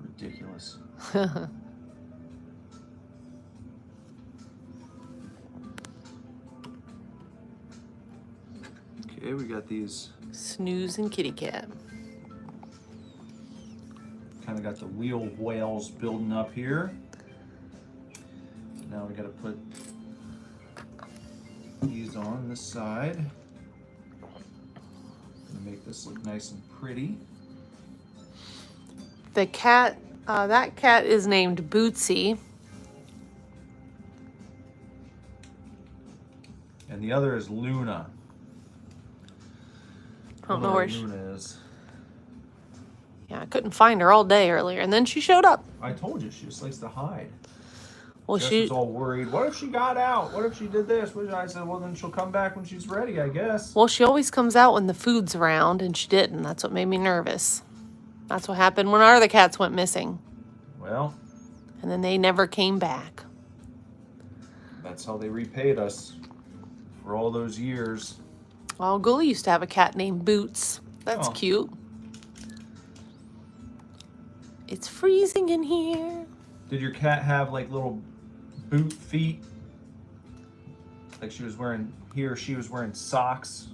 Ridiculous. Okay, Okay, we got these. Snooze and kitty cat. Kind of got the wheel whales building up here. Now we got to put these on this side. Gonna make this look nice and pretty. The cat, that cat is named Bootsy. And the other is Luna. I don't know where she... Luna is. Yeah, I couldn't find her all day earlier, and then she showed up. I told you, she just likes to hide. Well, Jess she... was all worried. What if she got out? What if she did this? I said, well, then she'll come back when she's ready, I guess. Well, she always comes out when the food's around, and she didn't. That's what made me nervous. That's what happened when our other cats went missing. Well. And then they never came back. That's how they repaid us for all those years. Well, Gully used to have a cat named Boots. That's Oh. cute. It's freezing in here. Did your cat have like little boot feet? Like she was wearing, he or she was wearing socks?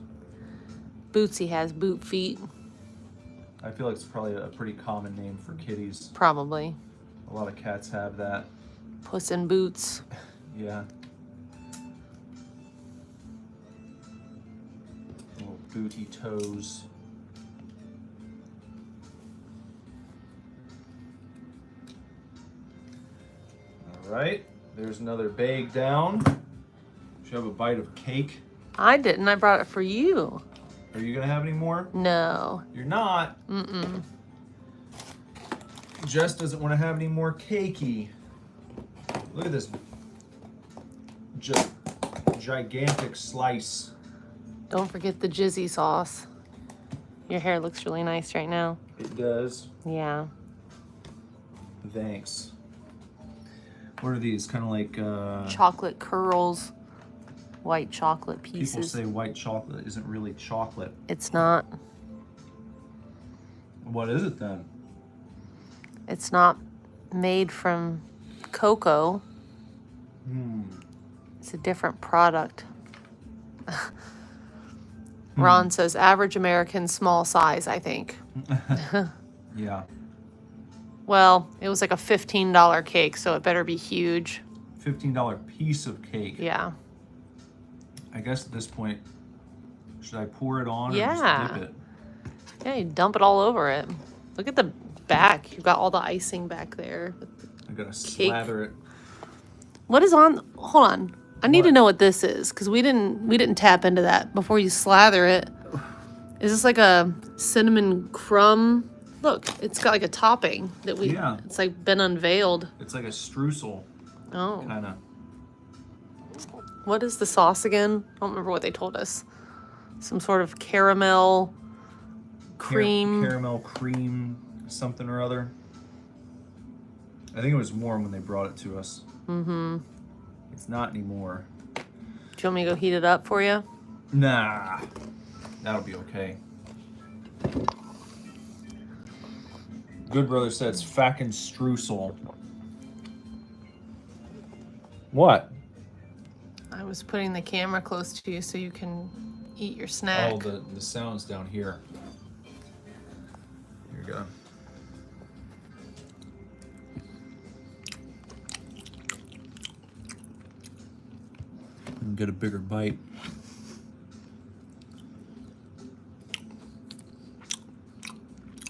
Bootsy has boot feet. I feel like it's probably a pretty common name for kitties. Probably. A lot of cats have that. Puss in Boots. Yeah. Little booty toes. All right, there's another bag down. Should have a bite of cake. I didn't. I brought it for you. Are you gonna have any more? No. You're not. Mm-mm. Jess doesn't want to have any more cakey. Look at this gigantic slice. Don't forget the jizzy sauce. Your hair looks really nice right now. It does. Yeah. Thanks. What are these? Kind of like Chocolate curls. White chocolate pieces. people say white chocolate isn't really chocolate. It's not. What is it then? It's not made from cocoa. It's a different product. Ron says average American small size, I think. Yeah. Well, it was like a $15 cake, so it better be huge. $15 piece of cake. Yeah. I guess at this point, should I pour it on or Yeah. just dip it? Yeah, you dump it all over it. Look at the back. You've got all the icing back there. I gotta Cake. slather it. What is on? Hold on. I need to What? know what this is because we didn't tap into that before you slather it. Is this like a cinnamon crumb? Look, it's got like a topping that we. Yeah. It's like been unveiled. It's like a streusel, Oh, kind of. what is the sauce again? I don't remember what they told us. Some sort of caramel cream. Caramel cream, something or other. I think it was warm when they brought it to us. Mm-hmm. It's not anymore. Do you want me to go heat it up for you? Nah, that'll be okay. Good Brother said it's fucking streusel. What? I was putting the camera close to you so you can eat your snack. Oh, the sound's down here. Here you go. And get a bigger bite.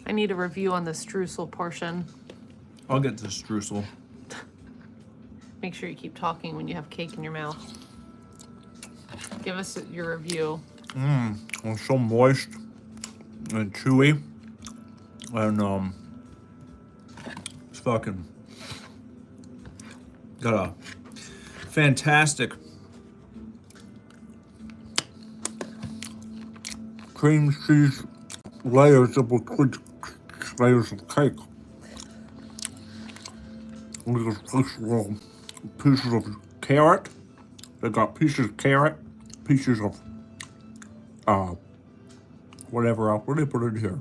I need a review on the streusel portion. I'll get to the streusel. Make sure you keep talking when you have cake in your mouth. Give us your review. It's so moist and chewy. And it's fucking got a fantastic cream cheese layers of layers of cake. Look at these little pieces of carrot. They got pieces of carrot, pieces of whatever else. What do they put in here?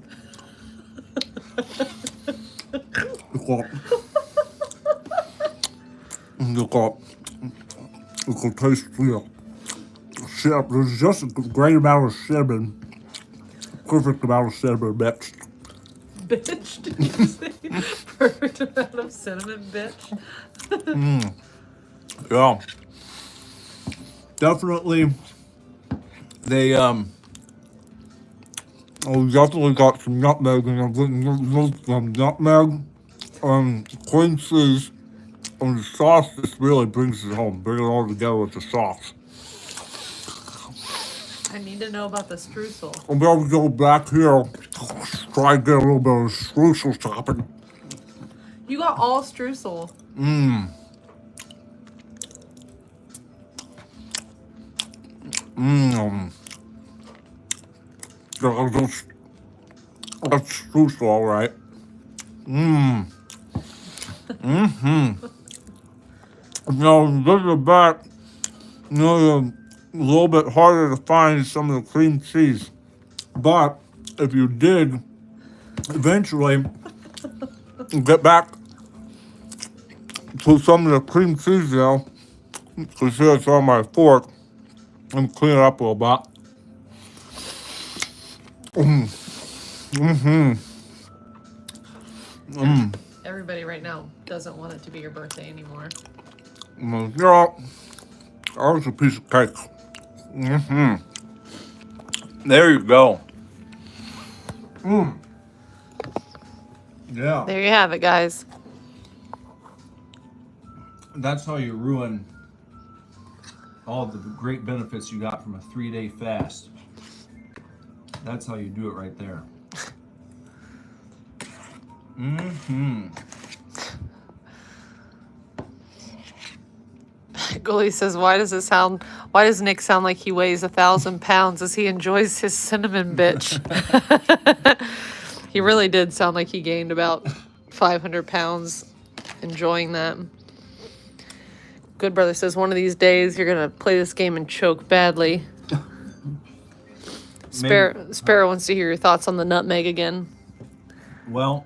You got taste, There's just a great amount of cinnamon. Perfect amount of cinnamon, bitch. Bitch, did you say? Perfect amount of cinnamon, bitch. Yeah. Definitely. They definitely got some nutmeg and I'm getting some nutmeg, cream cheese, and the sauce just really brings it home. Bring it all together with the sauce. I need to know about the streusel. I'm going to go back here, try and get a little bit of streusel topping. You got all streusel. That's streusel, all right. This is back. A little bit harder to find some of the cream cheese. But if you did eventually get back to some of the cream cheese now, because here it's on my fork, and clean it up a little bit. Everybody right now doesn't want it to be your birthday anymore. Yeah, that was a piece of cake. There you go. Yeah. There you have it, guys. That's how you ruin all the great benefits you got from a 3-day fast. That's how you do it right there. Goalie says, why does Nick sound like he weighs 1,000 pounds as he enjoys his cinnamon bitch? He really did sound like he gained about 500 pounds enjoying that. Good Brother says, one of these days you're going to play this game and choke badly. Sparrow wants to hear your thoughts on the nutmeg again. Well,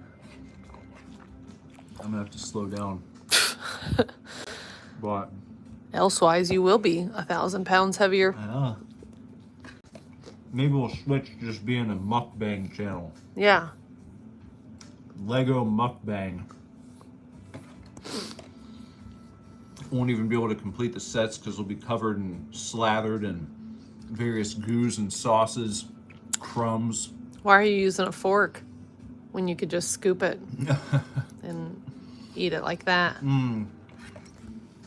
I'm going to have to slow down. But Elsewise, you will be 1,000 pounds heavier. maybe we'll switch to just being a mukbang channel. Yeah. Lego mukbang. Won't even be able to complete the sets because they'll be covered and slathered in various goos and sauces, crumbs. Why are you using a fork when you could just scoop it and eat it like that?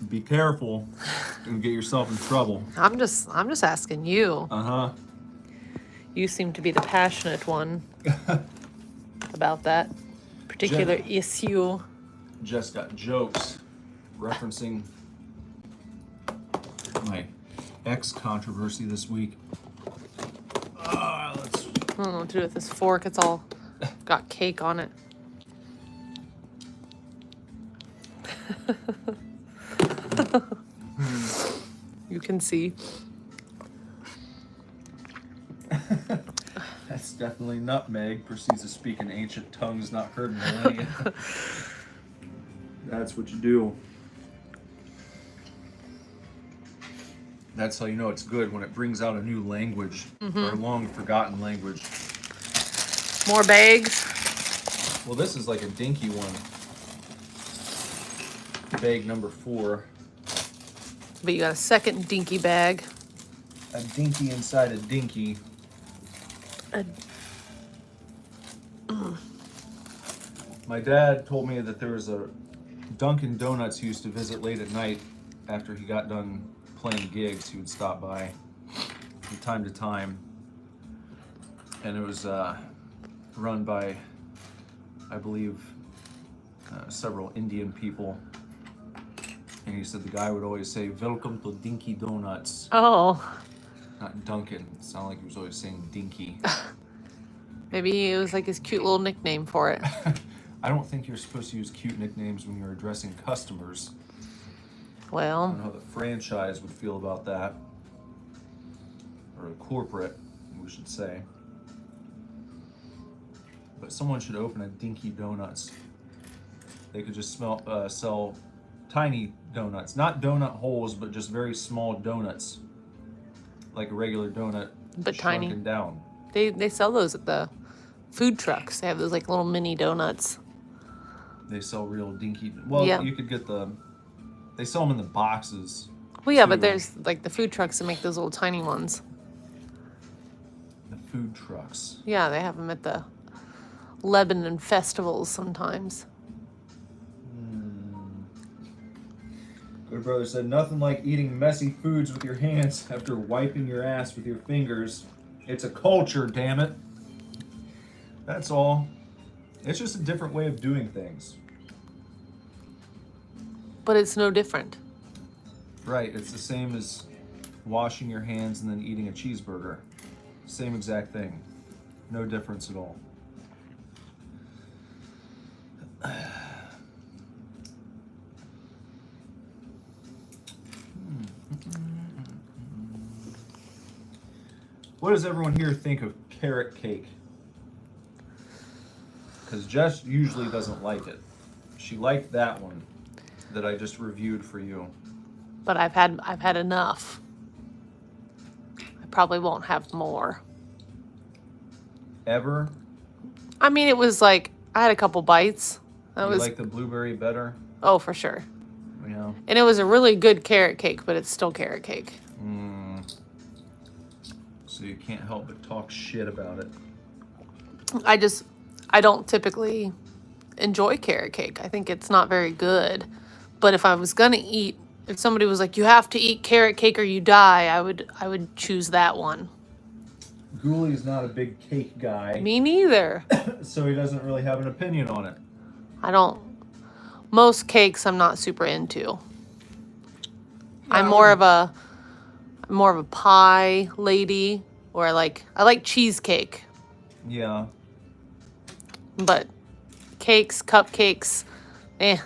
Be careful and get yourself in trouble. I'm just asking you. Uh-huh. You seem to be the passionate one about that particular issue. Just got jokes referencing my ex controversy this week. I don't know what to do with this fork. It's all got cake on it. You can see. That's definitely nutmeg. Proceeds to speak in ancient tongues not heard in millennia. That's what you do. That's how you know it's good, when it brings out a new language, or a long forgotten language. More bags. Well, this is like a dinky one. Bag number 4. But you got a second dinky bag. A dinky inside a dinky. My dad told me that there was a Dunkin' Donuts he used to visit late at night after he got done playing gigs. He would stop by from time to time, and it was run by, I believe, several Indian people. And he said the guy would always say, "Welcome to Dinky Donuts." Oh. Not Dunkin'. It sounded like he was always saying Dinky. Maybe it was like his cute little nickname for it. I don't think you're supposed to use cute nicknames when you're addressing customers. I Well, don't know how the franchise would feel about that. Or a corporate, we should say. But someone should open a Dinky Donuts. They could just sell tiny donuts. Not donut holes, but just very small donuts. like a regular donut, But tiny. shrunken down. They sell those at the food trucks. They have those like little mini donuts. They sell real dinky. Well, Yeah. you could get they sell them in the boxes. Well, yeah, but too. there's like the food trucks that make those little tiny ones. The food trucks. Yeah, they have them at the Lebanon festivals sometimes. Good brother said, nothing like eating messy foods with your hands after wiping your ass with your fingers. It's a culture, damn it. That's all. It's just a different way of doing things. But it's no different. Right, it's the same as washing your hands and then eating a cheeseburger. Same exact thing. No difference at all. What does everyone here think of carrot cake? Because Jess usually doesn't like it. She liked that one that I just reviewed for you. But I've had enough. I probably won't have more. Ever? I mean, it was like I had a couple bites. You like the blueberry better? Oh, for sure. Yeah. And it was a really good carrot cake, but it's still carrot cake. So you can't help but talk shit about it. I don't typically enjoy carrot cake. I think it's not very good. But if I was gonna eat, if somebody was like, you have to eat carrot cake or you die, I would choose that one. Ghouli's not a big cake guy. Me neither. So he doesn't really have an opinion on it. Most cakes I'm not super into. Yeah, I'm more of a pie lady, or I like cheesecake. Yeah. But cakes, cupcakes, I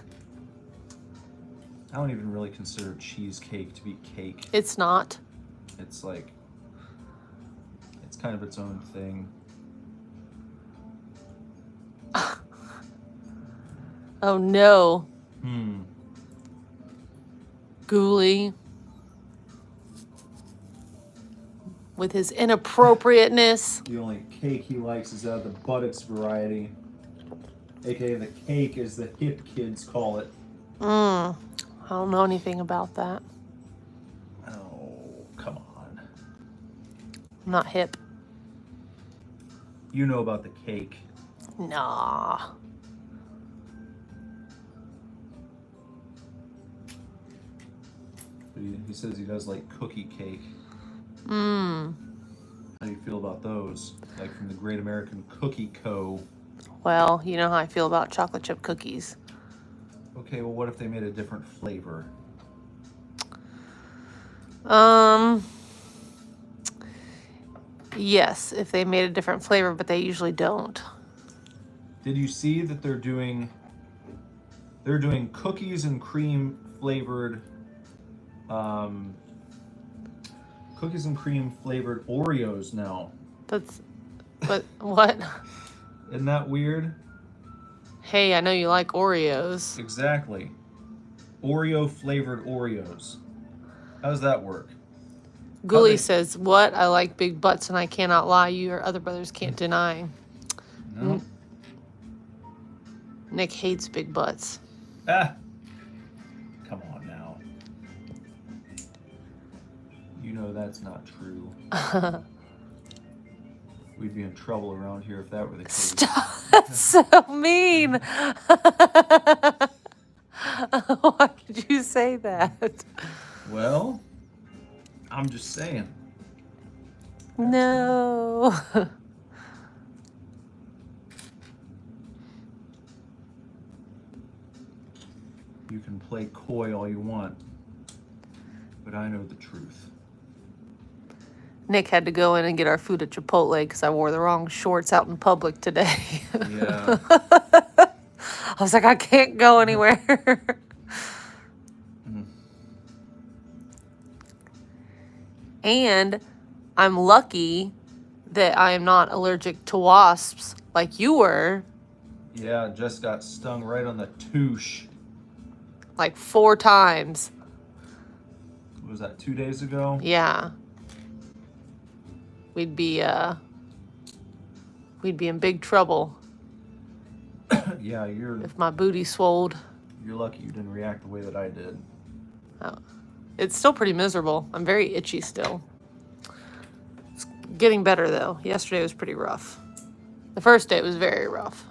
don't even really consider cheesecake to be cake. it's not. It's like, it's kind of its own thing. Oh no. Hmm. Ghoulie. With his inappropriateness. The only cake he likes is out of the buttocks variety. AKA the cake, as the hip kids call it. I don't know anything about that. Oh, come on. I'm not hip. You know about the cake. Nah. But he says he does like cookie cake. Mmm. How do you feel about those? Like from the Great American Cookie Co. Well, you know how I feel about chocolate chip cookies. Okay, well, what if they made a different flavor? Yes, if they made a different flavor, but they usually don't. Did you see that they're doing cookies and cream flavored Oreos now? But what? Isn't that weird? Hey, I know you like Oreos. Exactly. Oreo flavored Oreos. How does that work? Ghoulie says, what? I like big butts and I cannot lie. Your other brothers can't deny. No. Nick hates big butts. Ah. Come on now. You know that's not true. We'd be in trouble around here if that were the case. Stop. That's so mean. Why did you say that? Well, I'm just saying. No. You can play coy all you want, but I know the truth. Nick had to go in and get our food at Chipotle because I wore the wrong shorts out in public today. Yeah. I was like, I can't go anywhere. And I'm lucky that I am not allergic to wasps like you were. Yeah, just got stung right on the touche. Like 4 times. Was that 2 days ago? Yeah. we'd be in big trouble Yeah, you're if my booty swolled. lucky you didn't react the way that I did. Oh. It's still pretty miserable. I'm very itchy still. It's getting better though. Yesterday was pretty rough. The first day was very rough.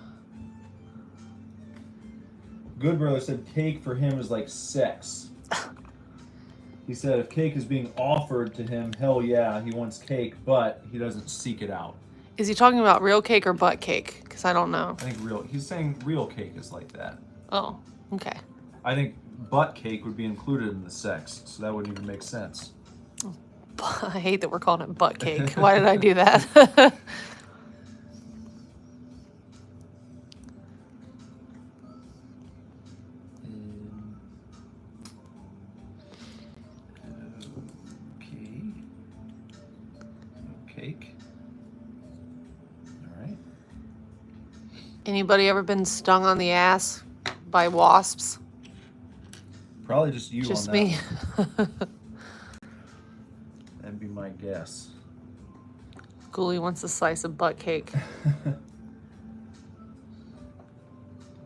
Good Brother said cake for him is like sex. He said if cake is being offered to him, hell yeah, he wants cake, but he doesn't seek it out. Is he talking about real cake or butt cake? Because I don't know. I think real. He's saying real cake is like that. Oh, okay. I think butt cake would be included in the sex, so that wouldn't even make sense. I hate that we're calling it butt cake. Why did I do that? Cake. All right. Anybody ever been stung on the ass by wasps? Probably just you Just on that me. one. That'd be my guess. Ghoulie wants a slice of butt cake.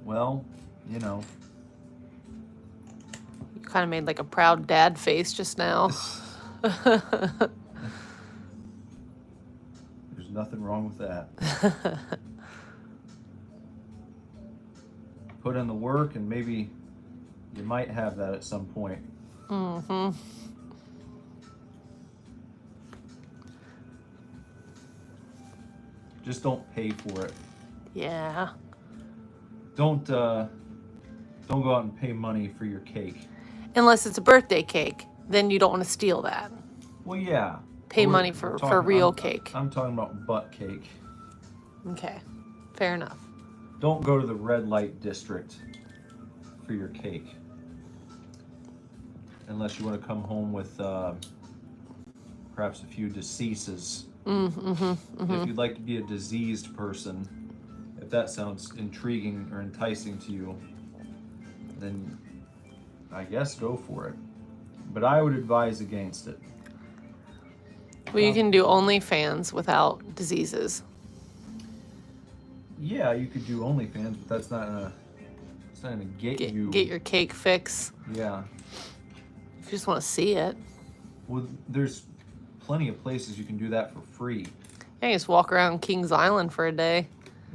Well, you know. You kind of made like a proud dad face just now. There's nothing wrong with that. Put in the work and maybe you might have that at some point. Mm-hmm. Just don't pay for it. Yeah. Don't go out and pay money for your cake. Unless it's a birthday cake, then you don't want to steal that. Well, yeah. Pay We're- money we're for talking- real I'm- cake. I'm talking about butt cake. Okay. Fair enough. Don't go to the red light district for your cake. Unless you want to come home with perhaps a few deceases. If you'd like to be a diseased person, if that sounds intriguing or enticing to you, then I guess go for it. But I would advise against it. Well, you can do OnlyFans without diseases. Yeah, you could do OnlyFans, but that's not gonna get you. Get your cake fix. Yeah. If you just want to see it. Well, there's plenty of places you can do that for free. Yeah, you just walk around Kings Island for a day.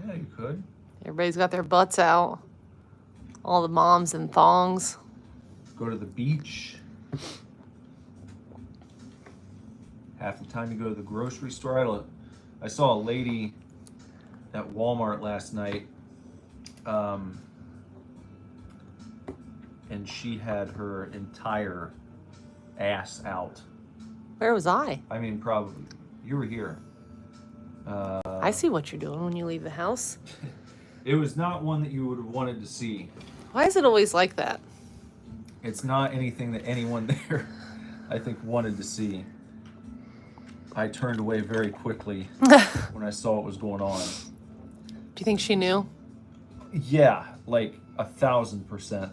Yeah, you could. Everybody's got their butts out. All the moms in thongs. Go to the beach. Half the time you go to the grocery store. I saw a lady at Walmart last night, and she had her entire ass out. Where was I? I mean, probably you were here. I see what you're doing when you leave the house. It was not one that you would have wanted to see. Why is it always like that? It's not anything that anyone there, I think, wanted to see. I turned away very quickly when I saw what was going on. Do you think she knew? Yeah, like 1,000%.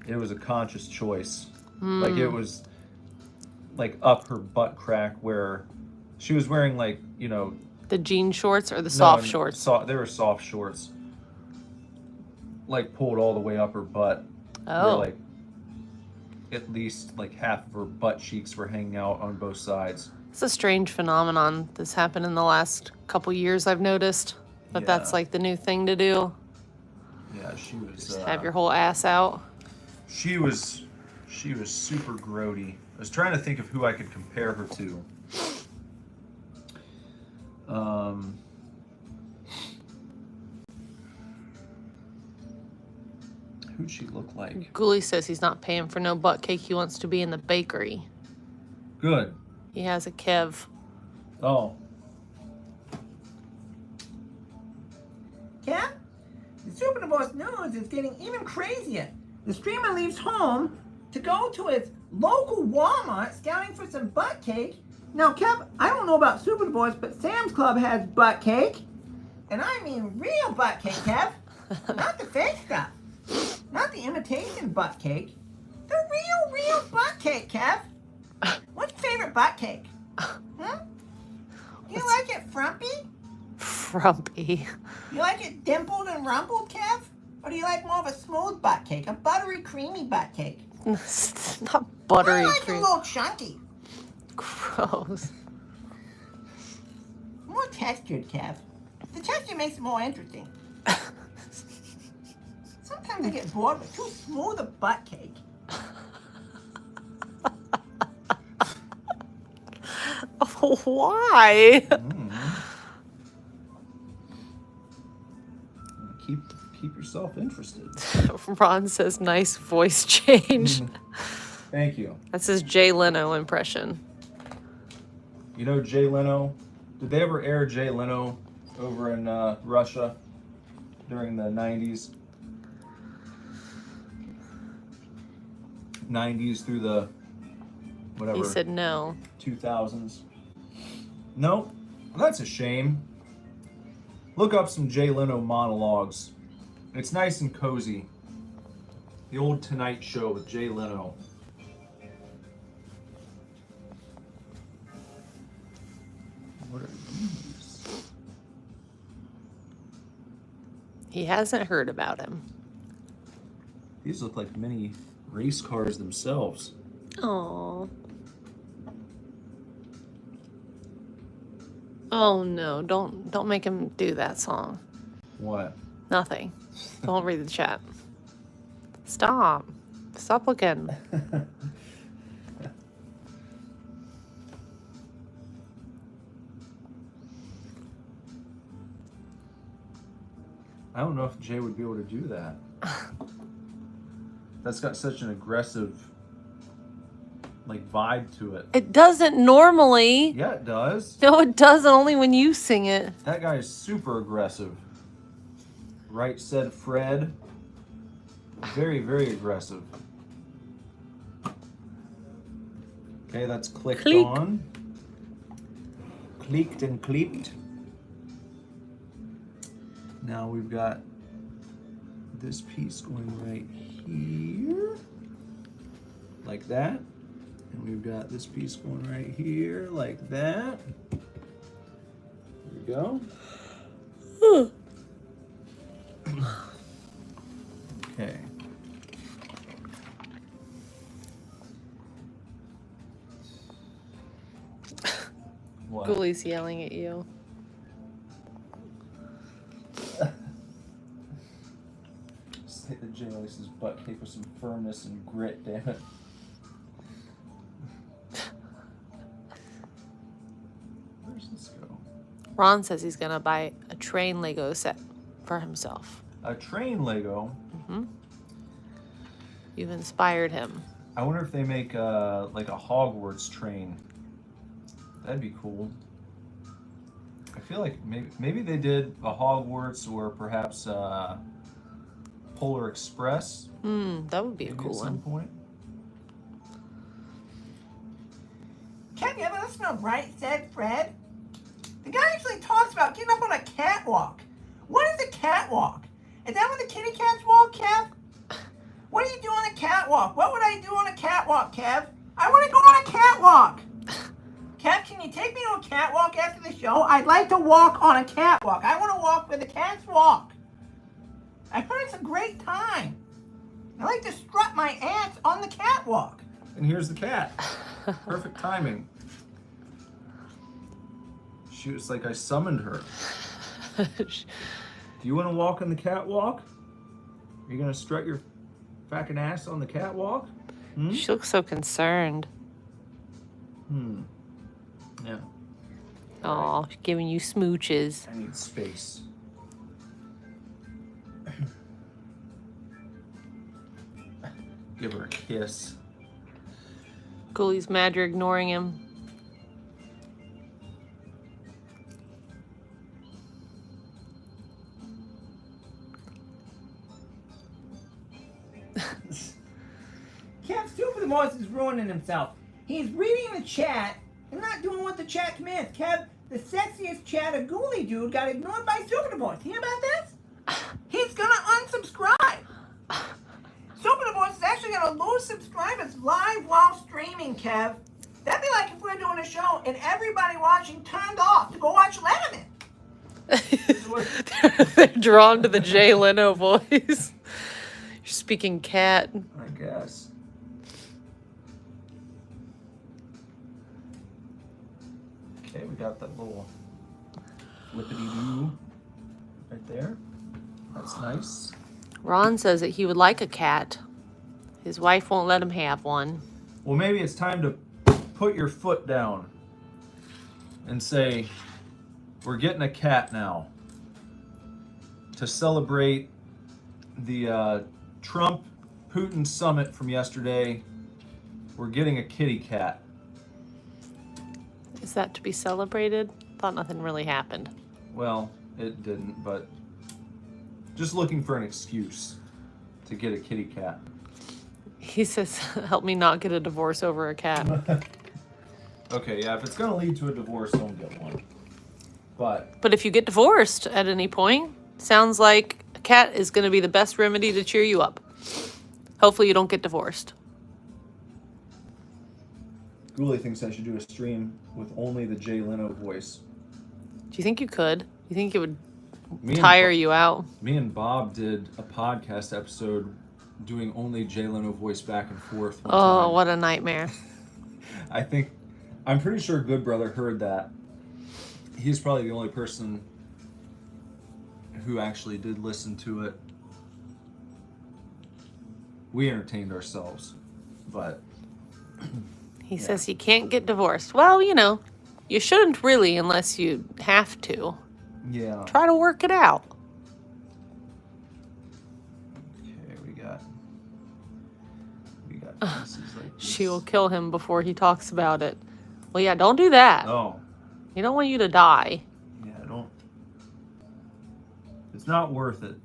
It was a conscious choice. Like it was like up her butt crack where she was wearing like, you know. The jean shorts or the soft shorts? They were soft shorts. Like pulled all the way up her butt. Oh. Where, like at least like half of her butt cheeks were hanging out on both sides. It's a strange phenomenon that's happened in the last couple years, I've noticed. But that's like the new thing to do. Yeah, she was. Just have your whole ass out. She was super grody. I was trying to think of who I could compare her to. Who'd she look like? Ghoulie says he's not paying for no butt cake. He wants to be in the bakery. Good. He has a Kev. Oh. Kev, the Super Divorce news is getting even crazier. The streamer leaves home to go to his local Walmart scouting for some butt cake. Now, Kev, I don't know about Super Divorce, but Sam's Club has butt cake. And I mean real butt cake, Kev. Not the fake stuff. Not the imitation butt cake. The real butt cake, Kev. What's your favorite butt cake? Hmm? Do you like it frumpy? Frumpy. You like it dimpled and rumpled, Kev? Or do you like more of a smooth butt cake, a buttery, creamy butt cake? It's not buttery I like it a cream. little chunky. Gross. More textured, Kev. The texture makes it more interesting. Sometimes I get bored with too smooth a butt cake. Why? Keep yourself interested. Ron says nice voice change. Thank you. That's his Jay Leno impression. You know Jay Leno? Did they ever air Jay Leno over in Russia during the 90s? 90s through the whatever. He said no. 2000s. No, that's a shame. Look up some Jay Leno monologues. It's nice and cozy. The old Tonight Show with Jay Leno. What are these? He hasn't heard about him. These look like mini race cars themselves. Oh. Oh no, don't make him do that song. What? Nothing. Don't read the chat. Stop. Stop looking. I don't know if Jay would be able to do that. That's got such an aggressive, like, vibe to it. It doesn't normally. Yeah, it does. No, it doesn't. Only when you sing it. That guy is super aggressive. Right said Fred. Very, very aggressive. Okay, that's clicked Click. on. Clicked and clipped. Now we've got this piece going right here. Like that. And we've got this piece going right here, like that. There we go. Okay. What? Ghoulies yelling at you. Just hit the Jay Lace's butt cake with some firmness and grit, damn it. Where's this go? Ron says he's gonna buy a train Lego set for himself. A train Lego. You've inspired him. I wonder if they make like a Hogwarts train. That'd be cool. I feel like maybe they did a Hogwarts or perhaps Polar Express. That would be a maybe cool at some one. point. Kev, you ever listen to Right Said Fred? The guy actually talks about getting up on a catwalk. What is a catwalk? Is that where the kitty cats walk, Kev? What do you do on a catwalk? What would I do on a catwalk, Kev? I want to go on a catwalk. Kev, can you take me to a catwalk after the show? I'd like to walk on a catwalk. I want to walk where the cats walk. I heard it's a great time. I like to strut my ass on the catwalk. And here's the cat. Perfect timing. Shoot, it's like I summoned her. Do you want to walk on the catwalk? Are you going to strut your fucking ass on the catwalk? She looks so concerned. Yeah. Aw, she's giving you smooches. I need space. Give her a kiss. Ghoulies mad you're ignoring him. Kev, Super the Moss is ruining himself. He's reading the chat and not doing what the chat commands. Kev, the sexiest chatter ghoulie dude got ignored by Super the Moss. Hear about this? He's gonna unsubscribe. Super the Moss is actually gonna lose subscribers live while streaming, Kev. That'd be like if we're doing a show and everybody watching turned off to go watch Letterman. They're drawn to the Jay Leno voice. You're speaking cat. I guess. Okay, we got that little flippity-doo right there. That's nice. Ron says that he would like a cat. His wife won't let him have one. Well, maybe it's time to put your foot down and say, we're getting a cat now. To celebrate the Trump-Putin summit from yesterday, we're getting a kitty cat. Is that to be celebrated? Thought nothing really happened. Well, it didn't, but just looking for an excuse to get a kitty cat. He says, help me not get a divorce over a cat. Okay, yeah, if it's gonna lead to a divorce, don't get one. But if you get divorced at any point, sounds like a cat is going to be the best remedy to cheer you up. Hopefully you don't get divorced. Ghoulie thinks I should do a stream with only the Jay Leno voice. Do you think you could? You think it would Me and tire you out? Me and Bob did a podcast episode doing only Jay Leno voice back and forth one Oh, time. what a nightmare. I'm pretty sure Good Brother heard that. He's probably the only person who actually did listen to it. We entertained ourselves, but He says you can't get divorced. Well, you know, you shouldn't really unless you have to. yeah. Try to work it out. Okay, we got pieces like this. She will kill him before he talks about it. Well, yeah, don't do that. Oh, You don't want you to die. yeah, don't. It's not worth it.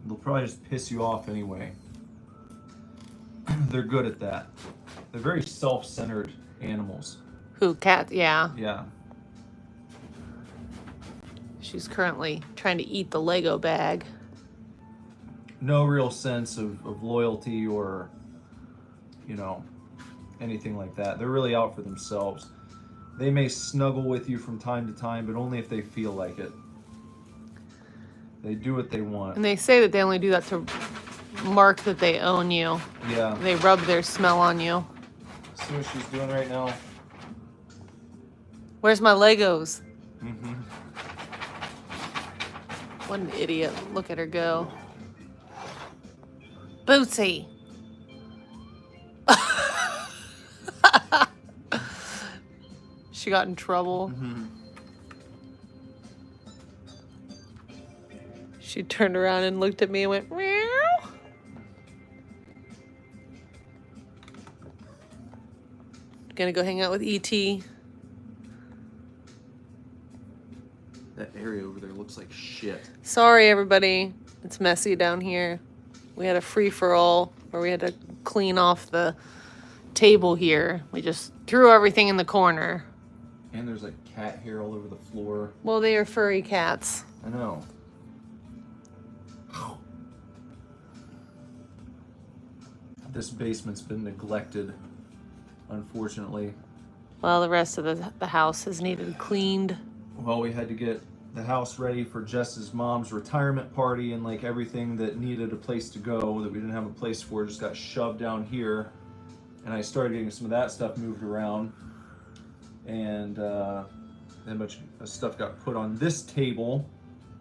They'll probably just piss you off anyway. They're good at that. They're very self-centered animals. Who, cat? Yeah. Yeah. She's currently trying to eat the Lego bag. No real sense of loyalty or, you know, anything like that. They're really out for themselves. They may snuggle with you from time to time, but only if they feel like it. They do what they want. And they say that they only do that to mark that they own you. Yeah. They rub their smell on you. See what she's doing right now? Where's my Legos? Mm-hmm. What an idiot. Look at her go. Bootsy. She got in trouble. Mm-hmm. She turned around and looked at me and went, meow. Gonna go hang out with E.T. That area over there looks like shit. Sorry, everybody. It's messy down here. We had a free-for-all where we had to clean off the table here. We just threw everything in the corner. And there's like cat hair all over the floor. Well, they are furry cats. I know. This basement's been neglected, unfortunately. Well, the rest of the house has needed cleaned. Well, we had to get the house ready for Jess's mom's retirement party, and like everything that needed a place to go that we didn't have a place for just got shoved down here. And I started getting some of that stuff moved around. And then a bunch of stuff got put on this table.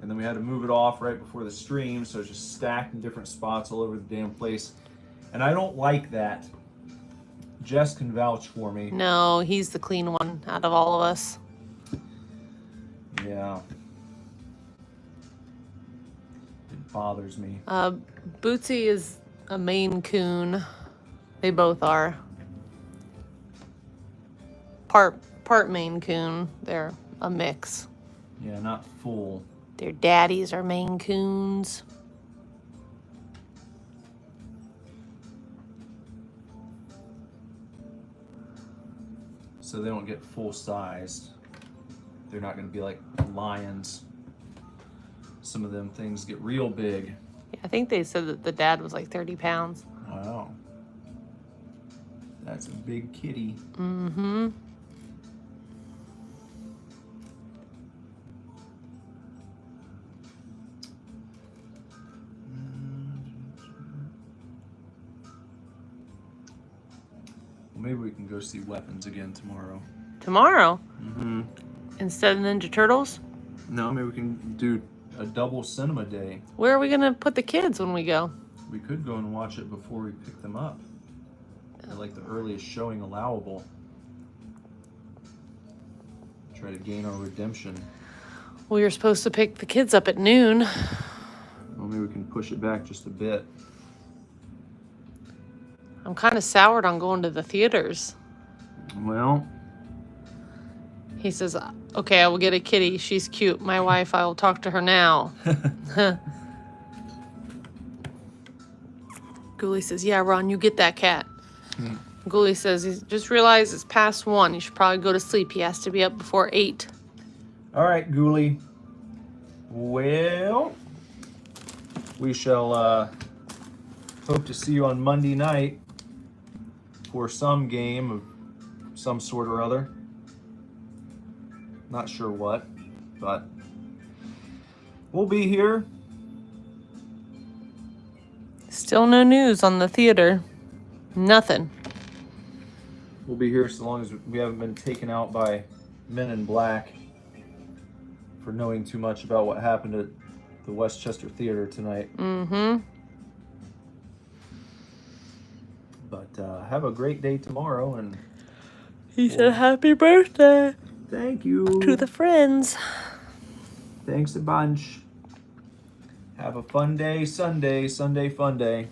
And then we had to move it off right before the stream, so it's just stacked in different spots all over the damn place. And I don't like that. Jess can vouch for me. No, he's the clean one out of all of us. Yeah. It bothers me. Bootsy is a Maine Coon. They both are. Part Maine Coon. They're a mix. Yeah, not full. Their daddies are Maine Coons. So they don't get full sized. They're not going to be like lions. Some of them things get real big. Yeah, I think they said that the dad was like 30 pounds. Wow. That's a big kitty. Mm-hmm. Well, maybe we can go see Weapons again tomorrow. Tomorrow? Mm-hmm. Instead of Ninja Turtles? No, maybe we can do a double cinema day. Where are we going to put the kids when we go? We could go and watch it before we pick them up. At like the earliest showing allowable. Try to gain our redemption. We were supposed to pick the kids up at noon. Well, maybe we can push it back just a bit. I'm kind of soured on going to the theaters. Well, He says, okay, I will get a kitty. She's cute. My wife, I will talk to her now. Ghoulie says, yeah, Ron, you get that cat. Ghoulie says, he just realized it's past 1. He should probably go to sleep. He has to be up before 8. all right, Ghoulie. Well, we shall hope to see you on Monday night for some game of some sort or other. Not sure what, but we'll be here. Still no news on the theater. Nothing. We'll be here so long as we haven't been taken out by men in black for knowing too much about what happened at the Westchester Theater tonight. Mm-hmm. But have a great day tomorrow, and He said, happy birthday thank you. to the friends. Thanks a bunch. Have a fun day, Sunday fun day.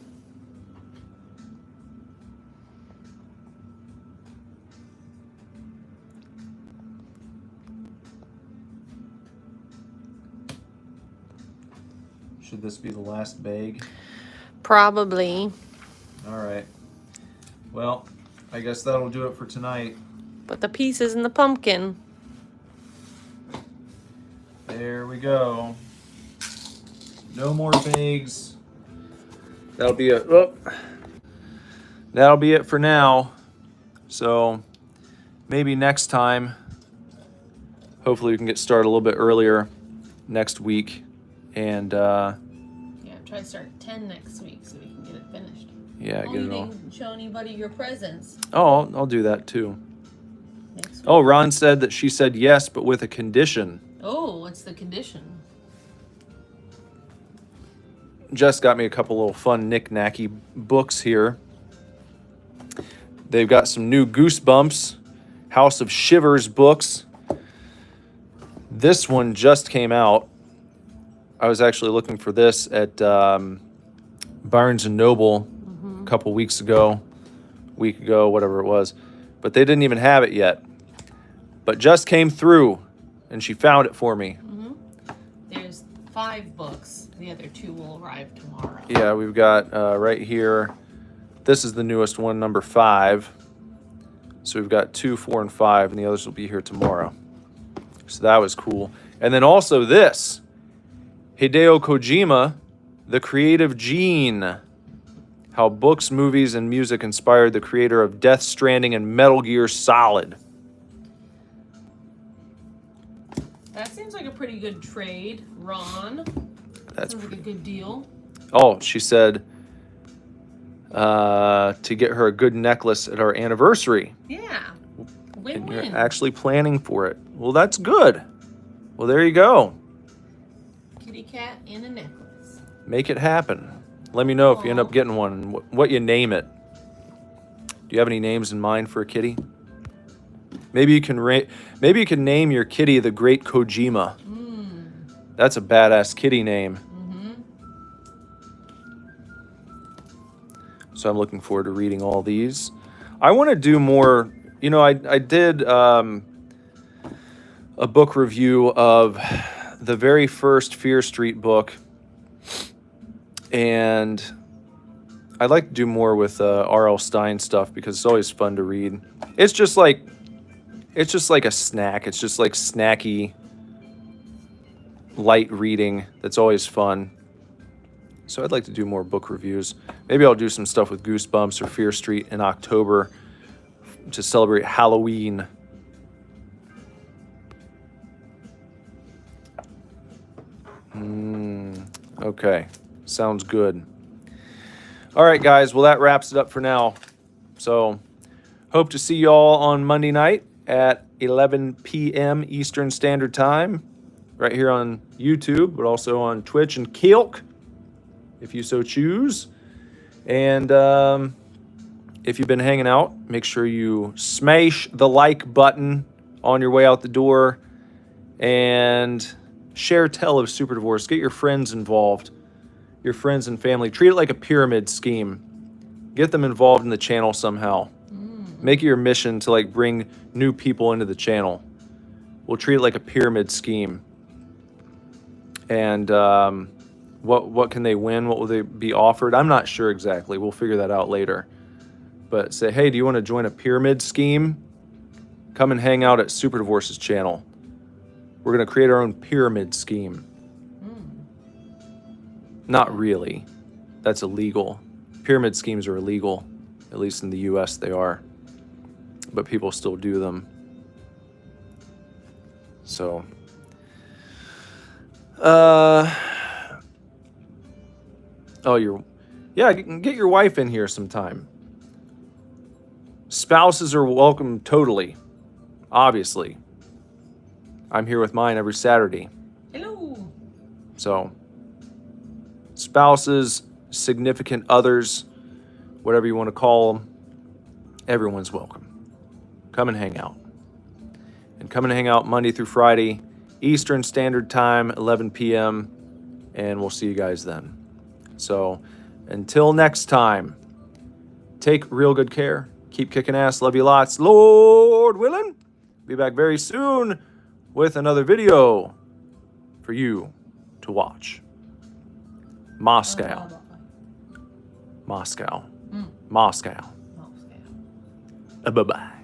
Should this be the last bag? Probably. All right. Well, I guess that'll do it for tonight. But the pieces in the pumpkin. There we go. No more bags. That'll be it. That'll be it for now. So maybe next time, hopefully we can get started a little bit earlier next week. And Yeah, try to start at 10 next week so we can get it finished. yeah, get it all. didn't show anybody your presents Oh, I'll do that too. next week. Oh, Ron said that she said yes, but with a condition. Oh, what's the condition? Jess got me a couple little fun knick-knacky books here. They've got some new Goosebumps, House of Shivers books. This one just came out. I was actually looking for this at Barnes & Noble a couple weeks ago, week ago, whatever it was. But they didn't even have it yet. But just came through, and she found it for me. There's 5 books. The other 2 will arrive tomorrow. Yeah, we've got right here. This is the newest one, number 5. So we've got 2, 4, and 5, and the others will be here tomorrow. So that was cool. And then also this, Hideo Kojima, The Creative Gene. How books, movies, and music inspired the creator of Death Stranding and Metal Gear Solid. That seems like a pretty good trade, Ron. That's Sounds like a good deal. Oh, she said to get her a good necklace at our anniversary. Yeah. And Win-win. you're actually planning for it. Well, that's good. Well, there you go. Kitty cat and a necklace. Make it happen. Let me know if you end up getting one and what you name it. Do you have any names in mind for a kitty? Maybe you can name your kitty the Great Kojima. That's a badass kitty name. So I'm looking forward to reading all these. I want to do more. You know, I did a book review of the very first Fear Street book, and I'd like to do more with R.L. Stine stuff because it's always fun to read. It's just like a snack. It's just like snacky, light reading that's always fun. So I'd like to do more book reviews. Maybe I'll do some stuff with Goosebumps or Fear Street in October to celebrate Halloween. Okay, sounds good. All right, guys. Well, that wraps it up for now. So, hope to see y'all on Monday night at 11 p.m. Eastern Standard Time, right here on YouTube, but also on Twitch and Kilk, if you so choose. And if you've been hanging out, make sure you smash the like button on your way out the door and share tell of Super Divorce. Get your friends involved, your friends and family. Treat it like a pyramid scheme. Get them involved in the channel somehow. Make it your mission to like bring new people into the channel. We'll treat it like a pyramid scheme. And what can they win? What will they be offered? I'm not sure exactly. We'll figure that out later. But say, hey, do you want to join a pyramid scheme? Come and hang out at Super Divorce's channel. We're going to create our own pyramid scheme. Not really. That's illegal. Pyramid schemes are illegal. At least in the US they are. But people still do them. So, get your wife in here sometime. Spouses are welcome totally. Obviously. I'm here with mine every Saturday. Hello. So, spouses, significant others, whatever you want to call them, everyone's welcome. Come and hang out. And come and hang out Monday through Friday, Eastern Standard Time, 11 p.m., and we'll see you guys then. So, until next time, take real good care. Keep kicking ass. Love you lots. Lord willing, be back very soon with another video for you to watch. Moscow. Moscow. Moscow. Bye-bye.